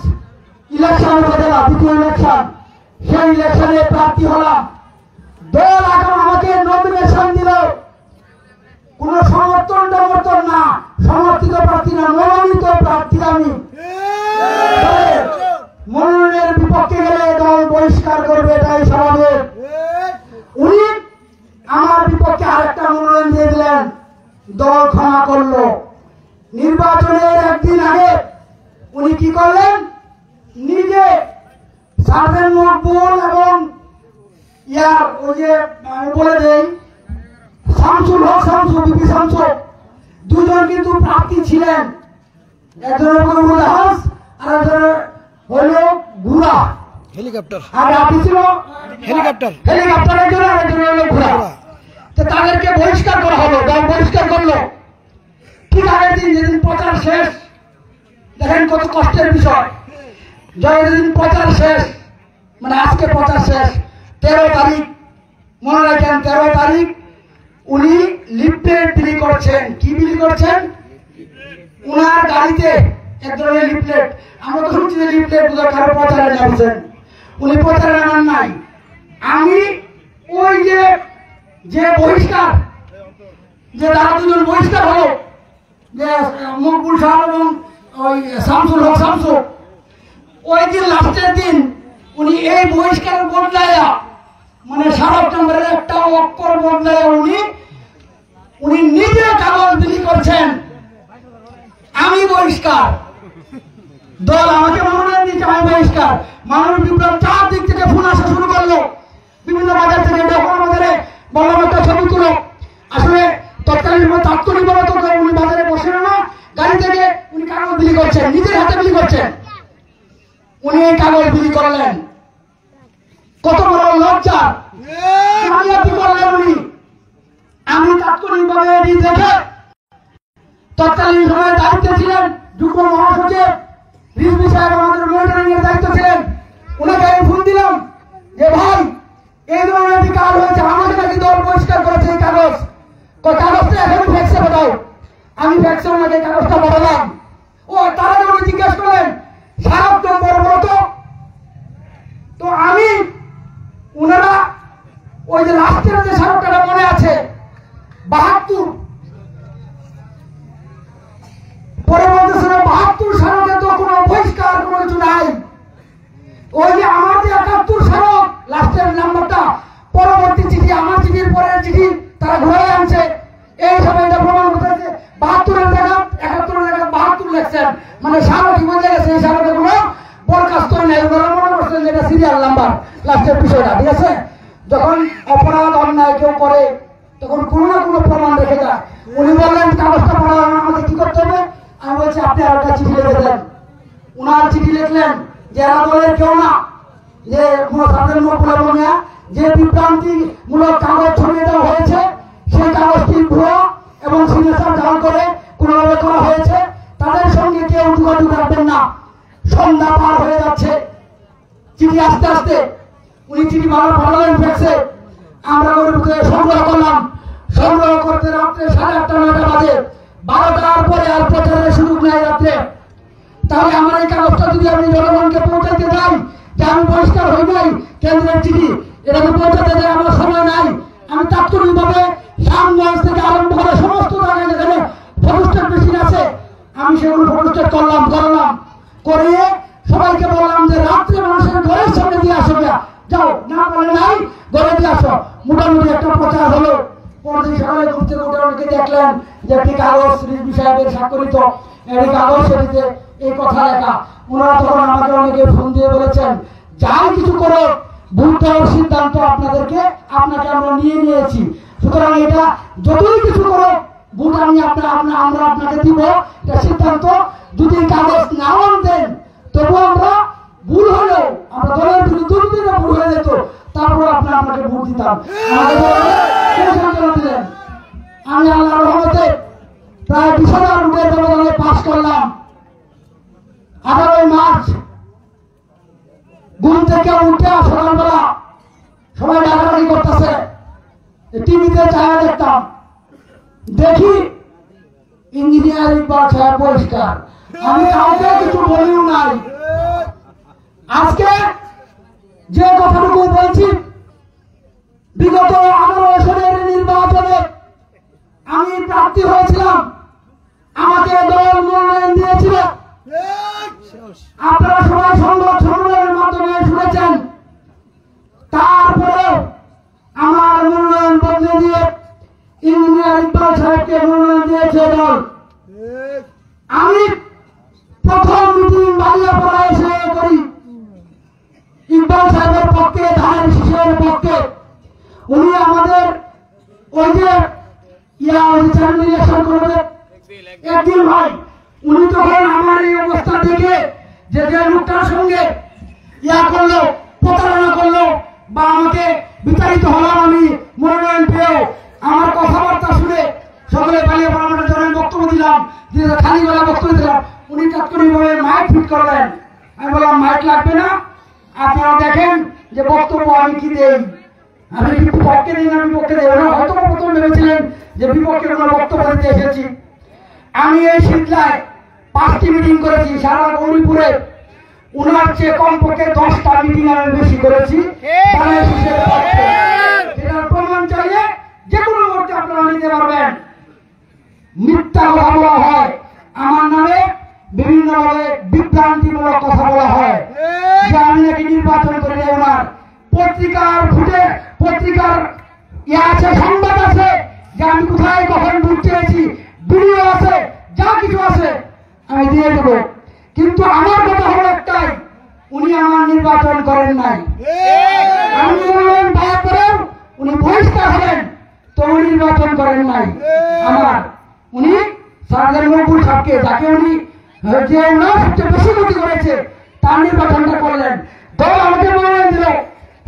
ইলেকশন উপজেলা দ্বিতীয় ইলেকশন, সেই ইলেকশনে প্রার্থী হলাম। দল এখন আমাকে নমিনেশন দিল, কোন সমর্থন টমর্থন না, সমর্থিত প্রার্থী না, মনোনীত প্রার্থী আমি। মনোনয়নের বিপক্ষে গেলে দল বহিষ্কার করবে, এটাই স্বাভাবিক। উনি আমার বিপক্ষে আরেকটা মনোনয়ন দিয়ে দিলেন, দল ক্ষমা করলো। নির্বাচনের একদিন আগে উনি কি করলেন, নিজে সার্জেন্ট মকবুল এবং ইয়ার ওই যে আমি বলে দেই শামসুল হক, শামসু বিপি শামসু, দুজন কিন্তু প্রার্থী ছিলেন। একজনের হলো উড়োজাহাজ আর একজনের হলো ঘোড়া, হেলিকপ্টার। আর প্রার্থী ছিল হেলিকপ্টার। হেলিকপ্টারের জন্য আর একজনের হলো ঘোড়া। তো তাদেরকে বহিষ্কার করা হলো, দল বহিষ্কার করলো। ঠিক আগের দিন যেদিন প্রচার শেষ, দেখেন কত কষ্টের বিষয়, যেদিন প্রচার শেষ মানে আজকে প্রচার শেষ, 13 তারিখ মনে রাখেন, 13 তারিখ উনি লিফলেট বিলি করছেন। কি বিলি করছেন? উনার গাড়িতে এক ধরনের লিফলেট, আমরা তো শুনছি যে লিফলেট বোধহয় কারো প্রচারে নামছেন, উনি প্রচারে নামান নাই। আমি ওই যে বহিষ্কার, যে তারা দুজন বহিষ্কার হলো, যে মকবুল সাহেব এবং ওই শামসুল হক শামসু, ওই দিন লাস্টের দিন উনি এই বহিষ্কারের বদলাইয়া মানে স্মারক নম্বরের একটা অক্ষর বদলাইয়া উনি নিজে কাগজ বিলি করছেন, আমি বহিষ্কার। দল আমাকে মনোনয়ন দিচ্ছে, আমি বহিষ্কার। মানুষ বিপ্লব চারদিক থেকে ফোন আসা শুরু করলো, বিভিন্ন বাজার থেকে বাজারে বললাম একটা ছবি তুলো। আসলে তৎকালীন তাৎক্ষণিকভাবে তো উনি বাজারে বসেন না, গাড়ি থেকে উনি কাগজ বিলি করছেন, নিজের হাতে বিলি করছেন। উনি এই কাগজ বিলি করলেন, কত বড় লজ্জা, জালিয়াতি করলেন উনি। আমি তাৎক্ষণিকভাবে এটি দেখে তৎকালীন সময়ে দায়িত্বে ছিলেন যুগ্ম মহাসচিব রিজভী সাহেব, আমাদের মনিটরিং এর দায়িত্ব ছিলেন। ওনাকে আমি ফোন দিলাম যে ভাই এই ধরনের একটি কাজ হয়েছে, আমাকে নাকি দল বহিষ্কার করেছে, এই কাগজটা এখন ফ্যাক্সে পাঠাও। আমি ফ্যাক্সে ওনাকে কাগজটা পাঠালাম। ও তারা যখন জিজ্ঞেস করলেন স্মারক নম্বর মতো, তো আমি ওনারা ওই যে লাস্টের যে স্মারকটা মনে আছে 72, পরে বলতেছিল 72 স্মারকে তো কোনো বহিষ্কার কোনো কিছু নাই। ওই যে আমার যে 71 স্মারক লাস্টের নাম্বারটা, পরবর্তী চিঠি, আমার চিঠির পরের চিঠি তারা ঘুরে আনছে, এই সব এটা প্রমাণ করতেছে 72-এর জায়গা 71-এর জায়গা 72 লেখছেন, মানে স্মারক বলে গেছে, এই স্মারকে কোনো বরখাস্ত নেই। ওনারা মনে করছেন যে এটা সিরিয়াল নাম্বার লাস্টের বিষয়টা, ঠিক আছে। যখন অপরাধ অন্যায় কেউ করে তখন কোনো না কোনো প্রমাণ রেখে যায়। উনি বললেন কাগজটা পড়ালেন, আমাকে কি করতে হবে? আমি বলছি আপনি আর একটা চিঠি লিখে দেন। উনার চিঠি লিখলেন যে এরা দলের কেউ না, যে তাদের মুখে যে বিভ্রান্তিমূলক কাগজ ছড়িয়ে দেওয়া হয়েছে, সেই কাগজটি ভুয়া এবং সিগনেচার জাল করে কোনোভাবে করা হয়েছে, তাদের সঙ্গে কেউ যোগাযোগ রাখবেন না। সন্ধ্যা পার হয়ে যাচ্ছে, চিঠি আস্তে আস্তে উনি চিঠি পাঠালেন ফ্যাক্সে। আমরা সংগ্রহ করলাম, সংগ্রহ করতে রাত্রে 8:30-9টা বাজে, 12টার পরে আর প্রচারের সুযোগ নেই রাত্রে। তাহলে আমার এই কাগজটা যদি আমি জনগণকে পৌঁছাতে যাই যে আমি বহিষ্কার হই নাই, কেন্দ্রের চিঠি এটাকে পৌঁছাতে যাই, আমার সময় নাই। আমি তাৎক্ষণিকভাবে রামগঞ্জ থেকে আরম্ভ করে সমস্ত জায়গায় যেখানে ফটোস্টেট মেশিন আছে, আমি সেগুলো ফটোস্টেট করলাম, করিয়ে সবাইকে বললাম যে রাত্রে মানুষের ঘরের সামনে দিয়ে আসো, যাও, না বলে নাই ঘরে দিয়ে আসো। মোটামুটি একটা প্রচার হলো। পরদিন সকালে ঘুম থেকে উঠে অনেকে দেখলেন যে একটি কাগজ রিজভী সাহেবের স্বাক্ষরিত, এই কাগজ ছবিতে এই কথা লেখা। ওনারা তখন আমাকে অনেকে ফোন দিয়ে বলেছেন যাই কিছু করো, ভোট দেওয়ার সিদ্ধান্ত আপনাকে আমরা নিয়ে নিয়েছি, সুতরাং এটা যতই কিছু করো ভোট আমরা আপনাকে দিব, এটা সিদ্ধান্ত। যদি কাগজ নাও আনতেন তবুও আমরা ভুল হলেও, আমরা দলের বিরুদ্ধে যদি ভুল হয়ে যেত তারপর আপনাকে ভোট দিতাম। দিলেন। আমি আল্লাহর রহমতে প্রায় 20,000 ভোটের ব্যবধানে পাস করলাম। 18 মার্চ ঘুম থেকে উঠে সকালবেলা সবাই ডাকাডাকি করতেছে, টিভিতে চায়া দেখতাম, দেখি ইঞ্জিনিয়ার ইকবাল সাহেব পরিষ্কার। আমি কাউকে কিছু বলিও নাই, আজকে যে কথাটুকু বলছি, বিগত 18 সালের নির্বাচনে আমি প্রার্থী হয়েছিলাম, আমাকে দল মনোনয়ন দিয়েছিল। আপনারা সবাই সংবাদ সম্মেলনের মাধ্যমে শুনেছেন। তারপরে আমার মনোনয়ন বদলে দিয়ে ইঞ্জিনিয়ার ইকবাল সাহেবকে মনোনয়ন দিয়েছে দল। আমি প্রথম মিটিং বালিয়াপাড়ায় এসে করি ইকবাল সাহেবের পক্ষে, ধানের শীষের পক্ষে। উনি আমাদের ওই যে ইলেকশন করবে একদিন ভাই, উনি তখন আমার এই অবস্থা দেখে যে লোকটার সঙ্গে করলো, প্রতারণা করলো বা আমাকে বিতাড়িত হলাম আমি মনোনয়ন পেয়েও, আমার কথাবার্তা শুনে সকলে পালিয়ে পড়ানোর জন্য বক্তব্য দিলাম, খালি গলা বক্তব্য দিলাম। উনি তাৎক্ষণিকভাবে মাইক ফিট করলেন। আমি বললাম মাইক লাগবে না, আপনারা দেখেন যে বক্তব্য আমি কি দেই, আমি কি পক্ষে দিই না বিপক্ষে দিই। ওরা হয়তো প্রথম ভেবেছিলেন যে বিপক্ষে কোনো বক্তব্য দিতে এসেছি। আমি এই শীতলায় 5টি মিটিং করেছি সারা গৌরীপুরে। উনার চেয়ে কমপক্ষে 10টা মিটিং আমি বেশি করেছি। এটার প্রমাণ চাইলে যে কোনো মুহূর্তে আপনারা নিতে পারবেন। মিথ্যা কথা বলা হয়, আমার নামে বিভিন্নভাবে বিভ্রান্তিমূলক কথা বলা হয় যে আমি নাকি নির্বাচন করে দেয়। ওনার পত্রিকার ফুটে, পত্রিকার আছে, সংবাদ আছে যে আমি কোথায় কখন ভোট চেয়েছি, ভিডিও আছে, যা কিছু আছে আমি দিয়ে দেবো। কিন্তু আমার কথা হলো একটাই, উনি আমার নির্বাচন করেন নাই। আমি মনোনয়ন পাওয়ার পরেও উনি বহিষ্কার হলেন, তো উনি নির্বাচন করেন নাই আমার। উনি সারদার মকবুল সাহেবকে, যাকে উনি যে ওনার সবচেয়ে বেশি ক্ষতি করেছে, তার নির্বাচনটা করলেন। দল আমাকে মনোনয়ন দিল,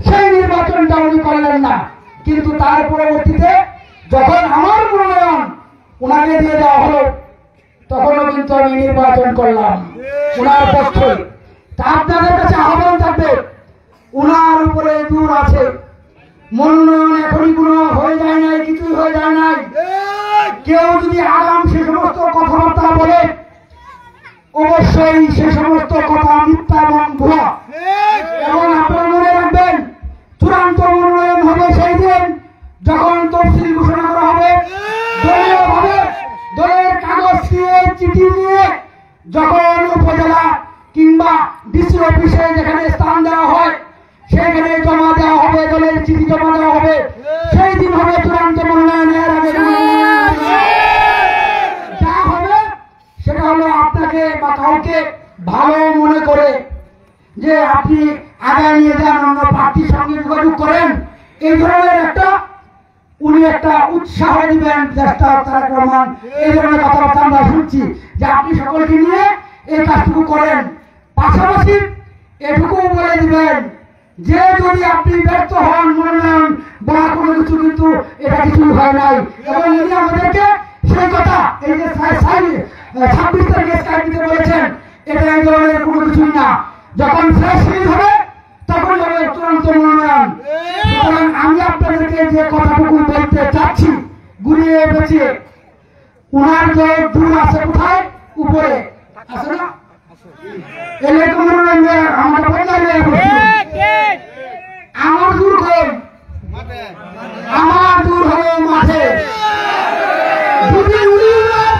সেই নির্বাচনটা উনি করলেন না। কিন্তু তার পরবর্তীতে যখন আমার মনোনয়ন ওনাকে দিয়ে দেওয়া হলো, তখনও কিন্তু আমি নির্বাচন করলাম ওনার পক্ষে। তা আপনাদের কাছে আহ্বান থাকবে, ওনার উপরে দূর আছে, মনোনয়ন এখনই কোনো হয়ে যায় নাই, কিছুই হয়ে যায় নাই। কেউ যদি আগাম সে সমস্ত কথাবার্তা বলে, অবশ্যই সে সমস্ত কথা মিথ্যা এবং ভুয়া। এবং আপনারা মনে রাখবেন, চূড়ান্ত মনোনয়ন হবে সেই দিন যখন তফসিল ঘোষণা করা হবে। দলীয়ভাবে দলের কাগজ নিয়ে, চিঠি নিয়ে যখন উপজেলা কিংবা ডিসি অফিসে যেখানে স্থান দেওয়া হয় সেখানে জমা দেওয়া হবে, দলের চিঠি জমা দেওয়া হবে, সেই দিন হবে চূড়ান্ত মনোনয়নের আগে। যা হবে সেটা হলো আপনাকে বা কাউকে ভালো মনে করে যে আপনি আগায় নিয়ে যান, অন্য প্রার্থীর সঙ্গে যোগাযোগ করেন, এই ধরনের একটা উনি একটা উৎসাহ দিবেন। দেশটা তারেক রহমান এই ধরনের কথাবার্তা আমরা শুনছি যে আপনি সকলকে নিয়ে এই কাজটুকু করেন। পাশাপাশি এটুকু বলে দিবেন যে যদি আপনি ব্যর্থ হন মনোনয়ন বা কোনো কিছু, কিন্তু এটা কিছুই হয় নাই। এবং উনি আমাদেরকে সেই কথা এই যে 26 তারিখে স্কাই দিতে বলেছেন, এটা এই ধরনের কোনো কিছুই না। যখন ফ্রেশ হবে তখন হবে চূড়ান্ত মনোনয়ন। সুতরাং আমি আপনাদেরকে যে কথাটুকু বলতে চাচ্ছি ঘুরিয়ে বেঁচিয়ে, উনার যে দূর আছে কোথায়, উপরে আছে না, এলাকা মনোনয়ন আমরা আমার দূর হয়, আমার দূর হলো মাঠে। যদি উনি উনার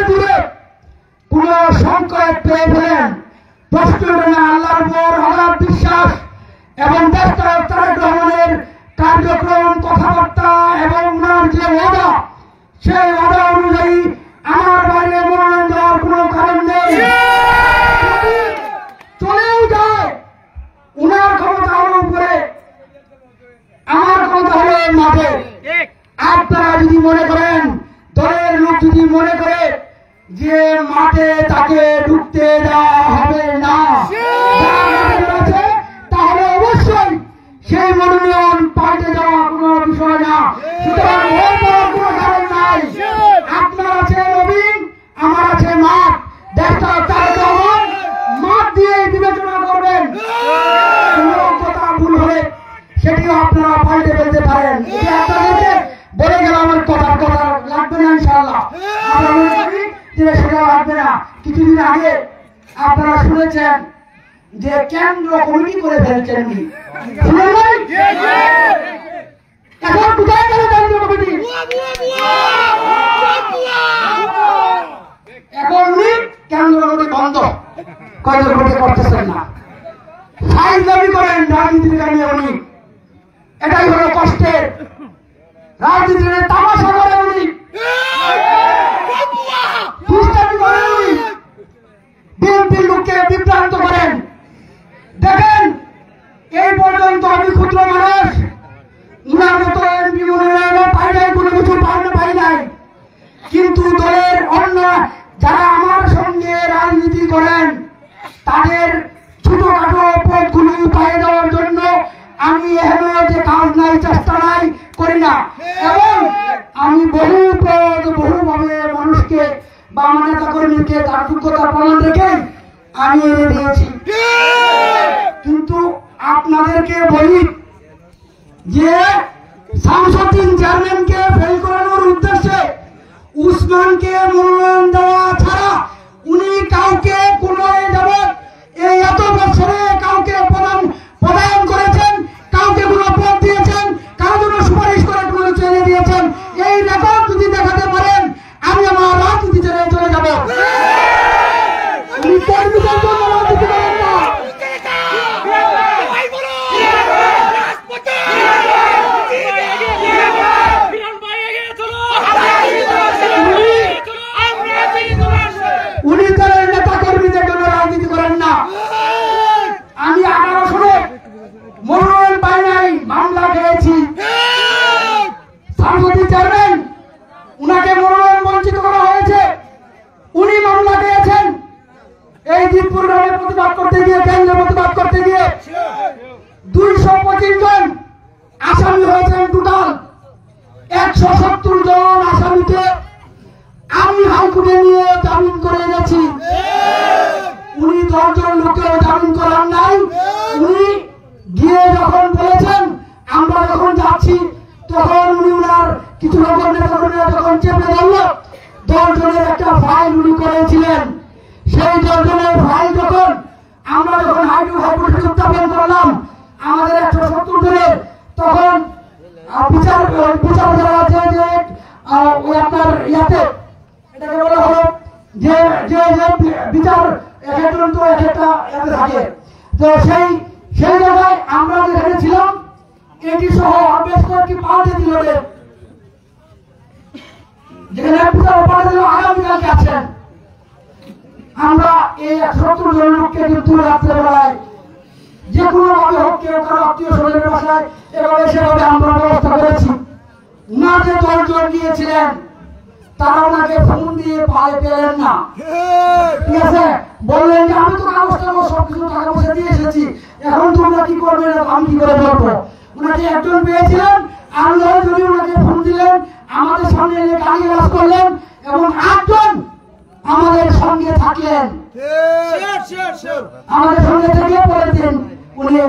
দূরে কোন সংকট পেয়ে ফেলেন, প্রশ্ন আল্লাহর উপর অগাধ বিশ্বাস এবং দেশটা তারেক রহমানের কার্যক্রম, কথাবার্তা এবং উনার যে ওয়াদা, সেই ওয়াদা অনুযায়ী আমার বাইরে মনোনয়ন দেওয়ার কোন কারণ নেই। চলেও যায়, উনার ক্ষমতা হলো উপরে, আমার ক্ষমতা হলো মাঠে। আপনারা যদি মনে করেন, দলের লোক যদি মনে করে যে মাঠে তাকে ঢুকতে দেওয়া হবে না, তাহলে অবশ্যই সেই মনোনয়ন পাল্টে যাওয়া কোনো বিষয় না। সুতরাং কোনো কারণ নাই। আপনার আছে নবীন, আমার আছে মাঠ, দেশটা তারেক রহমান মাঠ দিয়ে বিবেচনা করবেন। কোনো কথা ভুল হলে সেটিও আপনারা পাল্টে ফেলতে পারেন। আপনাদেরকে বলে গেল, আমার কথা লাগবে না ইনশাআল্লাহ। আমরা মনে করি যে সেটা লাগবে না। কিছুদিন আগে আপনারা শুনেছেন যে কেন্দ্র কমিটি করে ফেলছেন। শুনেন নাই? এখন কোথায় গেল কেন্দ্র কমিটি? এখন কেন্দ্র কমিটি বন্ধ, কেন্দ্র কমিটি করতেছেন না, ফাইল দাবি করেন রাজনীতির কারণে উনি। এটাই হলো কষ্টের, রাজনীতির তামাশা করেন উনি, বিএনপির লোককে বিভ্রান্ত করেন। দেখেন এই পর্যন্ত আমি ক্ষুদ্র মানুষ, উনার মতো এমপি মনোনয়ন পাই নাই, কোনো কিছু পাই নাই, কিন্তু দলের অন্য যারা আমার সঙ্গে রাজনীতি করেন তাদের ছোটখাটো পদগুলো পাইয়ে দেওয়ার জন্য আমি এখনো যে কাজ নাই, চেষ্টা নাই, করি না। এবং আমি বহু পদ বহুভাবে মানুষকে বা আমার নেতা কর্মীকে তার যোগ্যতার প্রমাণ রেখে আমি এনে দিয়েছি। কিন্তু আপনাদেরকে বলি যে শামসুদ্দিন চেয়ারম্যানকে ফেল করানোর উদ্দেশ্যে উসমানকে মনোনয়ন দেওয়া ছাড়া উনি কাউকে কোনো যাবৎ এই এত বছরে কাউকে পদায়ন করেছেন, কাউকে কোনো পদ দিয়েছেন, কারো জন্য সুপারিশ করে কোনো চলে দিয়েছেন, এই রেকর্ড যদি দেখাতে পারেন আমি আমার রাজনীতি ছেড়ে চলে যাব। উনি কর্মীদের জন্য রাজনীতি করেন না। উনি দলের নেতা কর্মীদের জন্য রাজনীতি করেন না। আমি 18 সালে মনোনয়ন পাই নাই, মামলা খেয়েছি। শামসুদ্দিন চেয়ারম্যান উনাকে মনোনয়ন বঞ্চিত করা হয়েছে, উনি মামলা খেয়েছেন। এই দিনপুর গ্রামে প্রতিবাদ করতে গিয়ে, কেন্দ্রে প্রতিবাদ করতে গিয়ে 225 জন আসামি হয়েছেন। টোটাল 170 জন আসামিকে আমি হাইকোর্টে নিয়ে জামিন করে এনেছি। উনি 10 জন লোকেও জামিন করার নাই। উনি গিয়ে যখন বলেছেন, আমরা যখন যাচ্ছি তখন উনি উনার কিছু লোকের নেতা কর্মীরা যখন চেপে ধরল, 10 জনের একটা ফাইল উনি করেছিলেন। সেই 10 জনের ফাইল যখন আমরা যখন হাইকোর্টে উত্থাপন করলাম আমাদের 170 জনের, তখন বিচার যারা আছে যে ওই আপনার ইয়াতে এটাকে বলা হলো যে যে বিচার একজন তো একটা থাকে, তো সেই জায়গায় আমরা যেখানে ছিলাম এটি সহ বেশ কয়েকটি পাল্টে দিল, যেখানে বিচার পাল্টে দিল আগামীকালকে আছেন। আমরা এই 170 জন লোককে কিন্তু রাত্রেবেলায় যে কোনো ভাবে হোক, কেউ কারো আত্মীয় স্বজনের বাসায় এভাবে সেভাবে আমরা ব্যবস্থা করেছি। উনাকে 10 জন গিয়েছিলেন, তারা ওনাকে ফোন দিয়ে পায়ে পেলেন না, ঠিক আছে, বললেন যে আমি তো কাগজটা সবকিছু টাকা পয়সা দিয়ে এসেছি, এখন তোমরা কি করবে, আমি কি করে বলবো। ওনাকে একজন পেয়েছিলেন, আর যদি ওনাকে ফোন দিলেন, আমাদের সামনে এনে গালিগালাজ করলেন এবং 8 জন আমাদের সঙ্গে থাকলেন। আমাদের সঙ্গে থেকে পরের দিন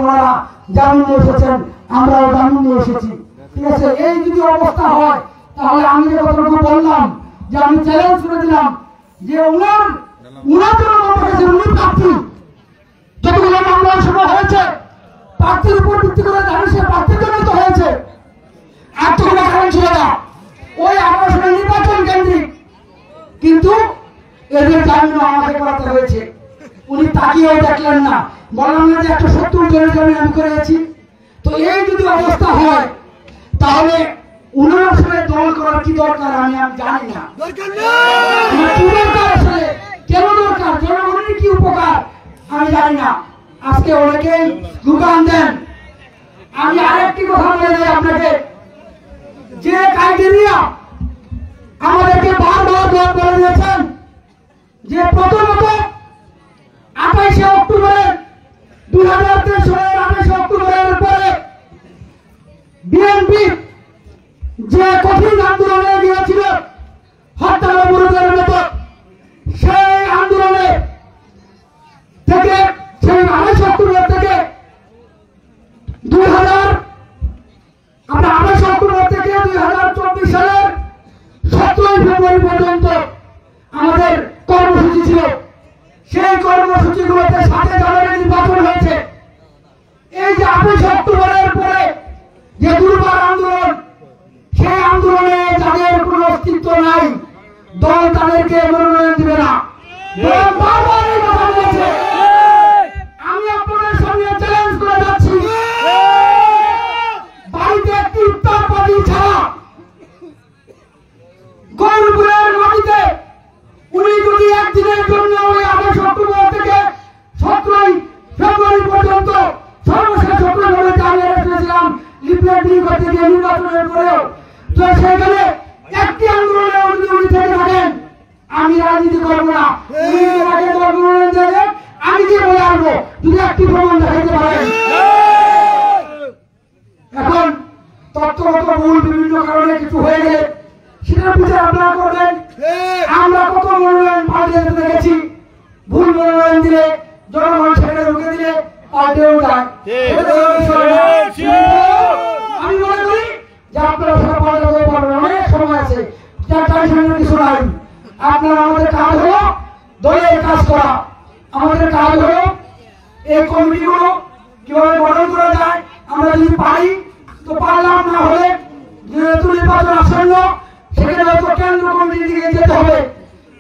ওনারা জামিন নিয়ে এসেছেন, আমরাও জামিন নিয়ে এসেছি, ঠিক আছে। এই যদি অবস্থা হয় তাহলে আমি যে কথাটুকু বললাম যে আমি চ্যালেঞ্জ করে দিলাম যে উনার জন্য উনি প্রার্থী, যতগুলো মামলার সময় হয়েছে প্রার্থীর উপর ভিত্তি করে জানি সে প্রার্থীর জন্য তো হয়েছে, আর তো কোনো কারণ ছিল না, ওই 18 সালের নির্বাচন কেন্দ্রিক, কিন্তু এদের জামিন আমাকে করাতে হয়েছে। উনি তাকিয়েও দেখলেন না, বললাম না যে 170 জনের জামিন আমি করেছি। তো এই যদি অবস্থা হয় তাহলে উনার আসলে দল করার কি দরকার আমি জানি না, কি দরকার আসলে, কেন দরকার, জনগণের কি উপকার আমি জানি না। আজকে অনেকেই দোকান দেন। আমি আরেকটি কথা বলে যাই আপনাকে, যে ক্রাইটেরিয়া আমাদেরকে বারবার বলে দিয়েছেন যে প্রথমত 28 অক্টোবরের 2023 সালের 28 অক্টোবরের পরে বিএনপি যে কঠিন আন্দোলনে গিয়েছিল হরতাল অবরোধের মতো, সেই আন্দোলনে থেকে সেই 28 অক্টোবর থেকে 28 অক্টোবর থেকে 2024 সালের 17 ফেব্রুয়ারি পর্যন্ত আমাদের কর্মসূচি ছিল। সেই কর্মসূচি দল তাদেরকে মনোনয়ন দিবে না। দল বারবার এই কথা বলেছে। আমি আপনাদের সামনে চ্যালেঞ্জ করে যাচ্ছি, বাড়িতে একটি ইফতার পার্টি ছাড়া গৌরপুরের মাটিতে উনি যদি একদিনের জন্য ওই 28 অক্টোবর থেকে 17 ফেব্রুয়ারি পর্যন্ত সর্বশেষ অক্টোবরে আমি এসেছিলাম লিফলেট দিয়ে করতে গিয়ে নির্বাচনের পরেও, তো সেখানে একটি আন্দোলনে উনি থেকে থাকেন, আমি রাজনীতি করবো না। মনোনয়ন দেবে, আমি কি বলে আসবো যদি একটি প্রমাণ দেখাতে পারেন। এখন তথ্যগত ভুল বিভিন্ন কারণে কিছু হয়ে গেলে সেটার বিচার আপনারা করবেন। আমরা কত মনোনয়ন পাল্টে দেখেছি, ভুল মনোনয়ন দিলে জনগণ সেখানে ঢুকে দিলে পাল্টেও যায়। আমি মনে করি যে আপনারা সেটা পাল্টাতে পারবেন, অনেক সময় আছে, যার টেনশনের কিছু নাই। আপনারা আমাদের কাজ হলো দলের কাজ করা, আমাদের কাজ হলো এই কমিটিগুলো কিভাবে গঠন করা যায়। আমরা যদি পারি তো পারলাম, না হলে যেহেতু নির্বাচন আসন্ন সেখানে হয়তো কেন্দ্র কমিটির দিকে যেতে হবে।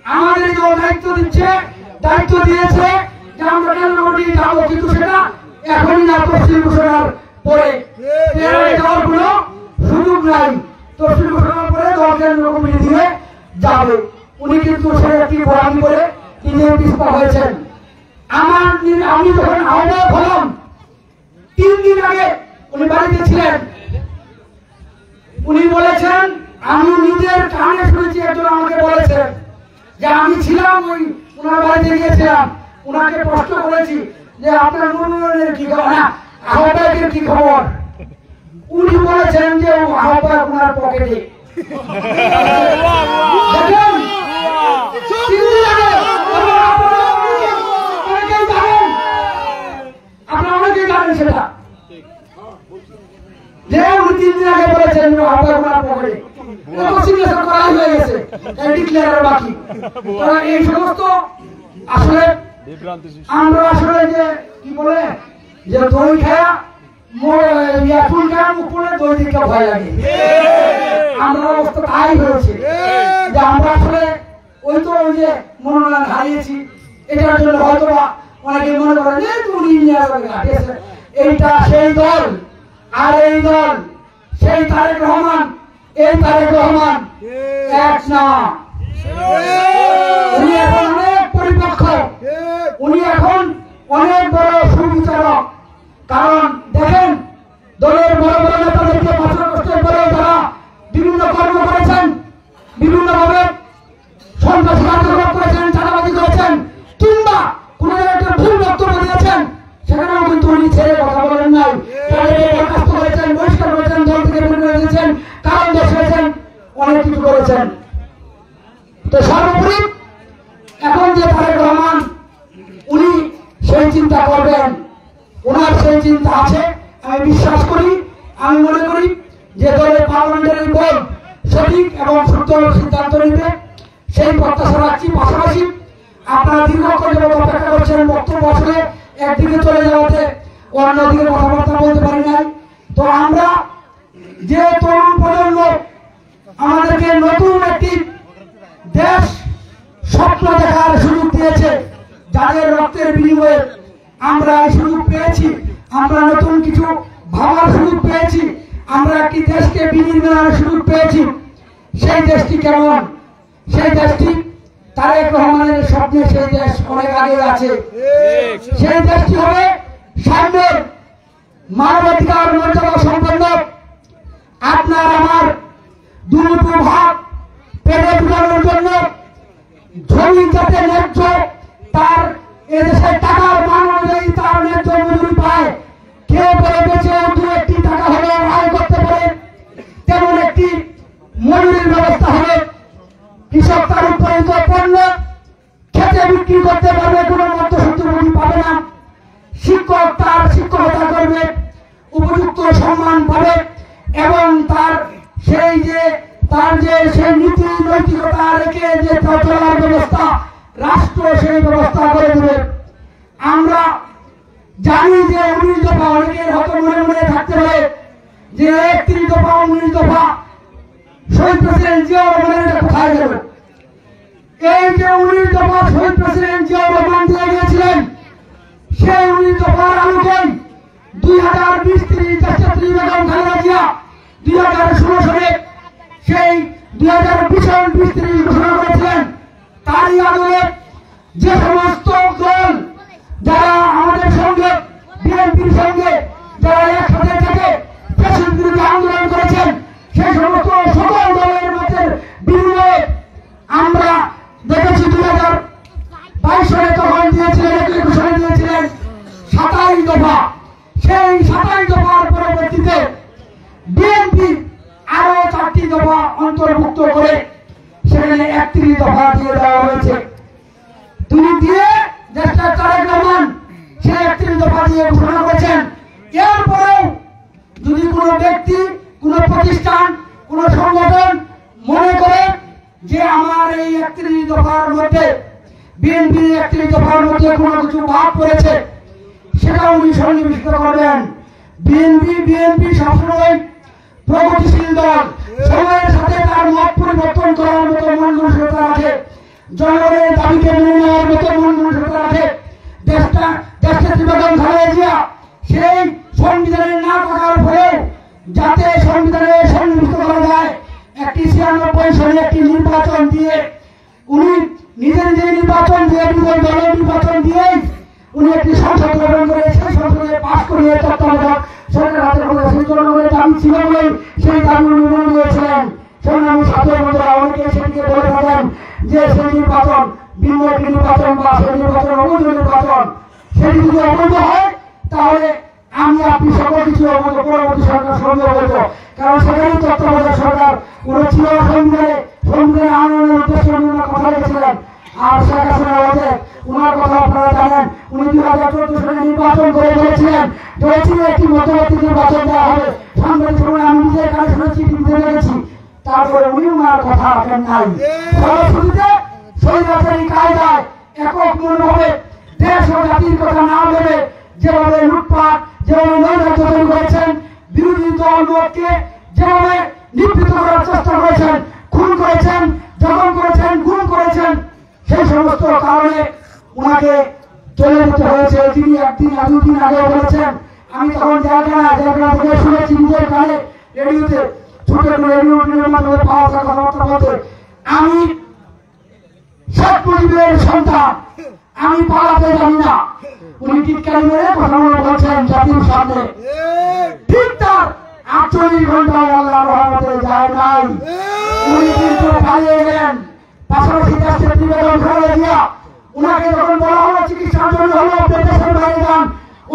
আমাদের যে দায়িত্ব দিচ্ছে, দায়িত্ব দিয়েছে যে আমরা কেন্দ্র কমিটি যাবো, কিন্তু সেটা এখনই না, তফসিল ঘোষণার পরে যাওয়ার কোনো সুযোগ নাই। তফসিল ঘোষণার পরে দল কেন্দ্র কমিটি দিয়ে যাবে। উনি কিন্তু সে একটি বরাদি করে তিনি পিছপা হয়েছেন। আমি যখন আহ্বায়ক হলাম 3 দিন আগে উনি বাড়িতে ছিলেন, উনি বলেছেন, আমি নিজের কানে শুনেছি, একজন আমাকে বলেছেন যে আমি ছিলাম ওই ওনার বাড়িতে গিয়েছিলাম, ওনাকে প্রশ্ন করেছি যে আপনার মনোনয়নের কি খবর, না আহ্বায়কের কি খবর। উনি বলেছেন যে আহ্বায়ক ওনার পকেটে। আপনারা অনেকেই জানেন সেটা, যে উনি 3 দিন আগে বলেছেন আহ্বায়ক ওনার পকেটে। সিগনেচার করা হয়ে গেছে, ডিক্লেয়ার বাকি। এই সমস্ত আসলে আমরা আসলে যে কি বলে যে দই খায়া ফুল খায়া মুখ পড়লে দই দিকে ভয় লাগে। আমরা অবস্থা তাই হয়েছে যে আমরা আসলে ওই তো ওই যে মনোনয়ন হারিয়েছি, এটার জন্য হয়তো অনেকে মনে করেন যে তুমি এইটা সেই দল, আর এই দল সেই তারেক রহমান, এই তারেক রহমান এক না। উনি এখন অনেক পরিপক্ষ, উনি এখন অনেক বড় সুবিচারক। কারণ দেখেন দলের বড় বড় নেতাদেরকে বছর কষ্টের পরেও তারা বিভিন্ন কর্ম করেছেন, বিভিন্নভাবে সন্ত্রাসী কার্যকলাপ করেছেন, চাঁদাবাজি করেছেন, কিংবা কোন একটা ভুল বক্তব্য দিয়েছেন, সেখানেও কিন্তু উনি ছেড়ে কথা বলেন নাই। তাদেরকে বরখাস্ত করেছেন, বহিষ্কার করেছেন, দল থেকে বের করে দিয়েছেন, কারণ দেখিয়েছেন, অনেক কিছু করেছেন। তো সর্বোপরি এখন যে তারেক রহমান উনি সেই চিন্তা করবেন, ওনার সেই চিন্তা আছে, আমি বিশ্বাস করি। আমি মনে করি যে দলের পার্লামেন্টারি বোর্ড সঠিক এবং সুন্দর সিদ্ধান্ত নেবে, সেই প্রত্যাশা রাখছি। পাশাপাশি আপনারা দীর্ঘক্ষণ যাবত অপেক্ষা করছেন, বক্তব্য আসলে একদিকে চলে যাওয়াতে অন্যদিকে কথাবার্তা বলতে পারি নাই। তো আমরা যে তরুণ প্রজন্ম আমাদেরকে নতুন একটি দেশ স্বপ্ন দেখার সুযোগ দিয়েছে, যাদের রক্তের বিনিময়ে আমরা এই সুযোগ পেয়েছি, আমরা নতুন কিছু ভাবার সুযোগ পেয়েছি, আমরা একটি দেশকে বিনির্মাণের সুযোগ পেয়েছি। সেই দেশটি কেমন? সেই দেশটি তারেক রহমানের স্বপ্নে সেই দেশ অনেক আগে আছে। সেই দেশটি হবে সামনের মানবাধিকার মর্যাদা সম্পন্ন, আপনার আমার দুমুঠো ভাত পেটে তুলানোর জন্য জমি যাতে ন্যায্য তার এদেশের টাকার মান অনুযায়ী তার ন্যায্য মজুরি পায়, কেউ পরে বেঁচে 2-1 টাকা হলে আয় করতে পারে, তেমন একটি মজুরির ব্যবস্থা হবে। কৃষক তার উৎপাদিত পণ্য খেতে বিক্রি করতে পারবে, কোনো মধ্যসূত্রভোগী পাবে না। শিক্ষক তার শিক্ষকতা করবে, উপযুক্ত সম্মান পাবে, এবং তার সেই নীতি নৈতিকতা রেখে যে চলার ব্যবস্থা রাষ্ট্র সেই ব্যবস্থা করে দেবে। আমরা জানি যে 19 দফা অনেকের হয়তো মনে মনে থাকতে পারে যে 31 দফা 19 দফা শহীদ প্রেসিডেন্ট জিয়াউর রহমানের কোথায় গেল। এই যে 19 দফা শহীদ প্রেসিডেন্ট জিয়াউর রহমান দিয়ে গিয়েছিলেন, সেই 19 দফার আলোকে 2020-30 দেশনেত্রী বেগম খালেদা জিয়া 2016 সালে সেই 2020-30 ঘোষণা করেছিলেন। তারই আদলে যে সমস্ত দল যারা আমাদের সঙ্গে বিএনপির সঙ্গে যারা একসাথে থেকে দেশের বিরুদ্ধে আন্দোলন করেছেন, সেই সমস্ত সকল দলের মধ্যে বিনিময়ে আমরা দেখেছি 2022 সালে তখন দিয়েছিলেন, 21 সালে দিয়েছিলেন 27 দফা। সেই 27 দফার পরবর্তীতে বিএনপি আরো 4টি দফা অন্তর্ভুক্ত করে সেখানে 31 দফা দিয়ে দেওয়া হয়েছে। তিনি দিয়ে দেশটা তারেক রহমান সেই 31 দফা দিয়ে ঘোষণা করেছেন। এরপরেও যদি কোনো ব্যক্তি, কোনো প্রতিষ্ঠান, কোনো সংগঠন মনে করে যে আমার এই 31 দফার মধ্যে বিএনপি 31 দফার মধ্যে কোনো কিছু ভাগ করেছে, সেটা উনি সন্নিবেশিত করবেন। বিএনপি সবসময় প্রগতিশীল দল, সময়ের সাথে তার মত পরিবর্তন করার মতো মন মানসিকতা আছে, জনগণের দাবিকে মেনে নেওয়ার মতো মন মানসিকতা আছে। দেশনেত্রী বেগম খালেদা জিয়া সেই সংবিধানের না থাকার ফলেও যাতে সংবিধানে সন্নিবেশিত করা যায়, একটি 96 সালে একটি নির্বাচন দিয়ে উনি নিজে নির্বাচন দিয়ে বিরোধী দলের নির্বাচন দিয়ে উনি একটি সংসদ গঠন করে সেই সংসদে পাশ করিয়ে তত্ত্বাবধায়ক সরকার হাতে করে সেই জনগণের দাবি ছিল বলে সেই দাবি উনি মেনে নিয়েছিলেন। সংগ্রামী ছাত্র বন্ধুরা অনেকে সেটিকে বলে থাকেন যে সেই নির্বাচন ভিন্ন একটি নির্বাচন বা সেই নির্বাচন অবৈধ নির্বাচন। সেটি যদি অবৈধ হয় তাহলে আমি আপনি সকল কিছু অবৈধ, পরবর্তী সরকার সঙ্গে অবৈধ, কারণ সেখানেই তত্ত্বাবধায়ক সরকার উনি ছিল সংবিধানে আন্দোলনের উদ্দেশ্য নিয়ে কথা লিখেছিলেন। আর শেখ হাসিনা উনার কথা আপনারা জানেন, উনি 2014 সালে নির্বাচন করে বলেছিলেন একটি মধ্যবর্তী নির্বাচন দেওয়া হবে। সাংবাদিক সময় আমি নিজের কাছে শুনেছি, টিভিতে দেখেছি। তারপরে উনি উনার কথা রাখেন নাই। ফলশ্রুতিতে স্বৈরাচারী কায়দায় একক মনোভাবে দেশ ও জাতির কথা না ভেবে যেভাবে লুটপাট, যেভাবে নৈরাজ্য তৈরি করেছেন, বিরোধী দলকে যেভাবে নিবৃত্ত করার চেষ্টা করেছেন, খুন করেছেন, জখম করেছেন, গুম করেছেন, সেই সমস্ত কারণে উনাকে চলে যেতে হয়েছে। তিনি দুদিন আগে বলেছেন, আমি তখন জেলখানা থেকে শুনেছি নিজের কানে রেডিওতে, ছোট রেডিওর মাধ্যমে পাওয়া কথাবার্তা বলতে, আমি শেখ মুজিবের সন্তান, আমি পালাতে জানি না। উনি টিটকারি মেরে কথাগুলো বলছেন জাতির সামনে। ঠিক তার 48 ঘন্টা আল্লাহর রহমতে যায় নাই, উনি কিন্তু পালিয়ে গেলেন। পাশাপাশি দেশনেত্রী বেগম খালেদা জিয়া উনাকে যখন বলা হলো চিকিৎসার জন্য হলো দেশের বাইরে যান,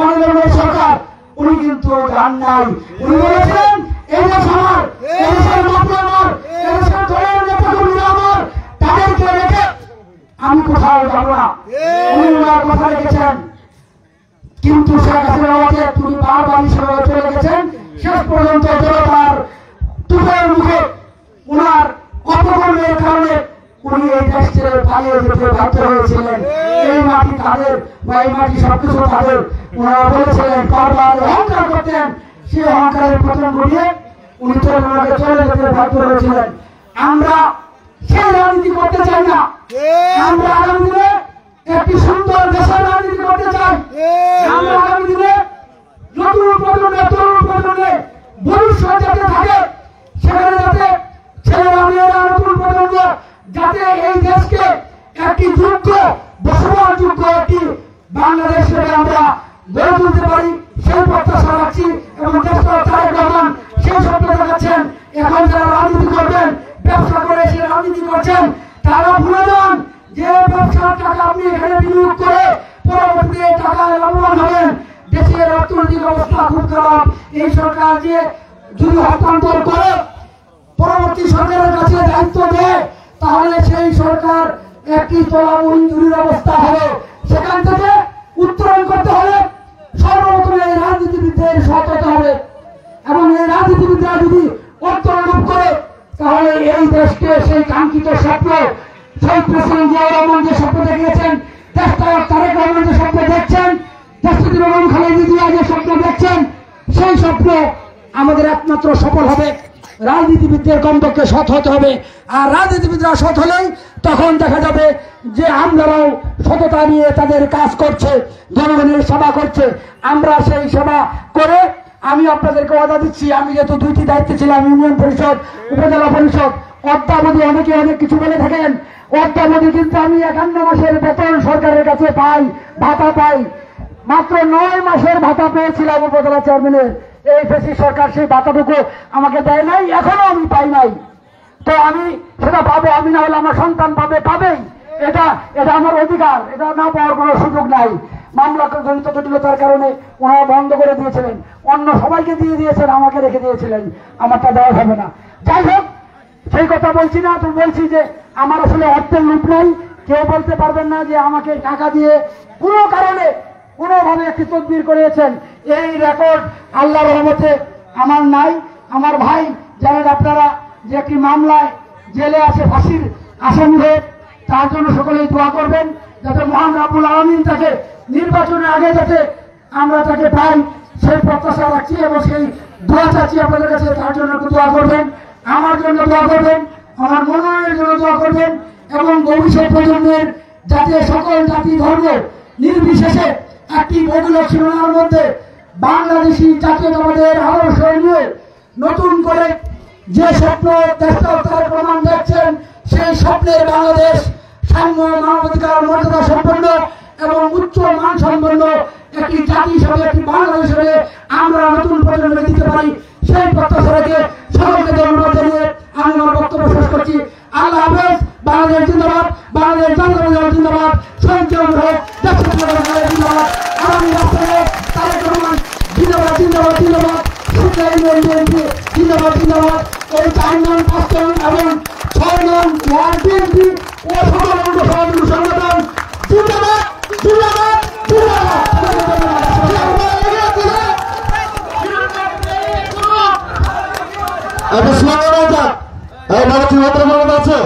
অনির্বাচিত সরকার, উনি কিন্তু যান নাই। উনি বলেছিলেন এই দেশ আমার, এই দেশের মাটি আমার, এই দেশের দলের নেতাকর্মীরা আমার, তাদেরকে রেখে আমি কোথাও যাবো না। উনি ওনার কথা রেখেছেন। কিন্তু শেখ হাসিনা তিনি বারবার হিসেবে চলে গেছেন। শেষ পর্যন্ত জনতার তুফের মুখে উনার অপকর্মের কারণে উনি এই দেশ ছেড়ে পালিয়ে যেতে বাধ্য হয়েছিলেন। এই মাটি তাদের বা এই মাটি সবকিছু তাদের, ওনারা বলেছিলেন, বারবার অহংকার করতেন। সেই অহংকারের পতন ঘটিয়ে উনি চলে যেতে বাধ্য হয়েছিলেন। আমরা সেই রাজনীতি করতে চাই না। আমরা আগামী দিনে একটি সুন্দর দেশের রাজনীতি করতে চাই। আমরা আগামী দিনে নতুন প্রজন্মে, তরুণ প্রজন্মে ভবিষ্যৎ যাতে থাকে, সেখানে যাতে ছেলেরা মেয়েরা নতুন প্রজন্ম যাতে এই দেশকে একটি যোগ্য, বসবাসযোগ্য একটি বাংলাদেশ আমরা গড়ে তুলতে পারি, সেই প্রত্যাশা রাখছি। এবং দেশটা তারেক রহমান সেই স্বপ্ন দেখাচ্ছেন। এখন যারা রাজনীতি করবেন, ব্যবসা করে সে রাজনীতি করছেন, তারা ভুলে যান যে ব্যবসার টাকা আপনি এখানে বিনিয়োগ করে পরবর্তীতে টাকায় লাভবান হবেন। দেশের অর্থনৈতিক অবস্থা খুব খারাপ। এই সরকার যে যদি হস্তান্তর করে পরবর্তী সরকারের কাছে দায়িত্ব দেয়, তাহলে সেই সরকার একটি তলামঞ্জুরির অবস্থা হবে। সেখান থেকে উত্তরণ করতে হলে সর্বপ্রথমে এই রাজনীতিবিদদের সৎ হতে হবে। এবং এই রাজনীতিবিদরা যদি অর্থনৈতিক করে, তাহলে এই দেশকে সেই কাঙ্ক্ষিত স্বপ্ন, সেই প্রেসিডেন্ট জিয়াউর রহমান যে স্বপ্ন দেখিয়েছেন, দেশটা তারেক রহমান যে স্বপ্ন দেখছেন, দেশনেত্রী বেগম খালেদা জিয়া যে স্বপ্ন দেখছেন, সেই স্বপ্ন আমাদের একমাত্র সফল হবে রাজনীতিবিদদের কমপক্ষে সৎ হতে হবে। আর রাজনীতিবিদরা সৎ হলেই তখন দেখা যাবে যে আমরাও সততা নিয়ে তাদের কাজ করছে, জনগণের সেবা করছে। আমরা সেই সেবা করে আমি আপনাদেরকে ওয়াদা দিচ্ছি, আমি যেহেতু দুইটি দায়িত্বে ছিলাম, ইউনিয়ন পরিষদ, উপজেলা পরিষদ, অদ্যাবধি অনেকে অনেক কিছু বলে থাকেন, অদ্যাবধি কিন্তু আমি 51 মাসের বেতন সরকারের কাছে পাই, ভাতা পাই। মাত্র 9 মাসের ভাতা পেয়েছিলাম উপজেলা চেয়ারম্যানের। এই ফেসি সরকার সেই ভাতাটুকু আমাকে দেয় নাই, এখনো আমি পাই নাই। তো আমি সেটা পাবো, আমি না হলে আমার সন্তান পাবেই। এটা আমার অধিকার, এটা না পাওয়ার কোনো সুযোগ নাই। মামলা জনিত জটিলতার কারণে ওনারা বন্ধ করে দিয়েছিলেন, অন্য সবাইকে দিয়ে দিয়েছেন, আমাকে রেখে দিয়েছিলেন, আমারটা দেওয়া হবে না। যাই হোক, সেই কথা বলছি না, তো বলছি যে আমার আসলে অর্থের লোভ নাই। কেউ বলতে পারবেন না যে আমাকে টাকা দিয়ে কোনো কারণে কোনোভাবে একটি তদবির করিয়েছেন। এই রেকর্ড আল্লাহর রহমতে আমার নাই। আমার ভাই জানেন আপনারা যে একটি মামলায় জেলে আছে, ফাঁসির আসামি হয়ে, তার জন্য সকলেই দোয়া করবেন যাতে মহান রাব্বুল আলামিন তাকে নির্বাচনের আগে যাতে আমরা তাকে পাই, সেই প্রত্যাশা রাখছি এবং সেই দোয়া চাচ্ছি আপনাদের কাছে। তার জন্য একটু দোয়া করবেন, আমার জন্য দোয়া করবেন, আমার মনোনয়নের জন্য দোয়া করবেন এবং ভবিষ্যৎ প্রজন্মের যাতে সকল জাতি ধর্ম নির্বিশেষে একটি বহুল শিরোনার মধ্যে বাংলাদেশি জাতীয়তাবাদের আদর্শ নিয়ে নতুন করে যে স্বপ্ন দেশটার প্রমাণ দেখছেন, সেই স্বপ্নের বাংলাদেশ সাম্য, মানবাধিকার, মর্যাদা সম্পন্ন এবং উচ্চ মান সম্পন্ন একটি জাতি হিসেবে, একটি বাংলাদেশ হিসেবে আমরা নতুন প্রজন্মে দিতে পারি, সেই প্রত্যাশা রেখে সকলকে ধন্যবাদ জানিয়ে আমি আমার বক্তব্য শেষ করছি। আল্লাহ হাফেজ। বাংলাদেশ জিন্দাবাদ, বাংলাদেশ জাতীয়তাবাদী জিন্দাবাদ, সঞ্চয় হোক, জিন্দাবাদ, আগামী রাষ্ট্রে তারেক রহমান জিন্দাবাদ, জিন্দাবাদ, জিন্দাবাদ, জিন্দাবাদ, জিন্দাবাদ। এই 4 নং, 5 নং এবং 6 নং ওয়ার্ড বিএনপি ও সকল অঙ্গ সহযোগী সংগঠন জিন্দাবাদ, জিন্দাবাদ, জিন্দাবাদ। একটা স্লোগান যাক, এই বাড়ি ভদ্রমহিলা আছে,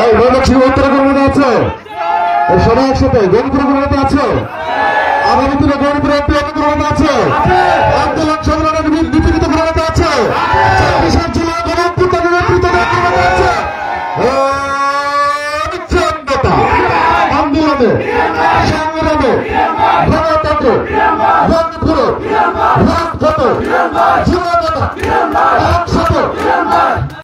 এই বাড়ি উত্তরকর্মীরা আছে, সবাই একসাথে গণপুর কর্মীরা আছে, আগামী দিনে গণপুর কর্মীরা আছে, আন্দোলন সংগ্রামের বিপরীত কর্মীরা আছে।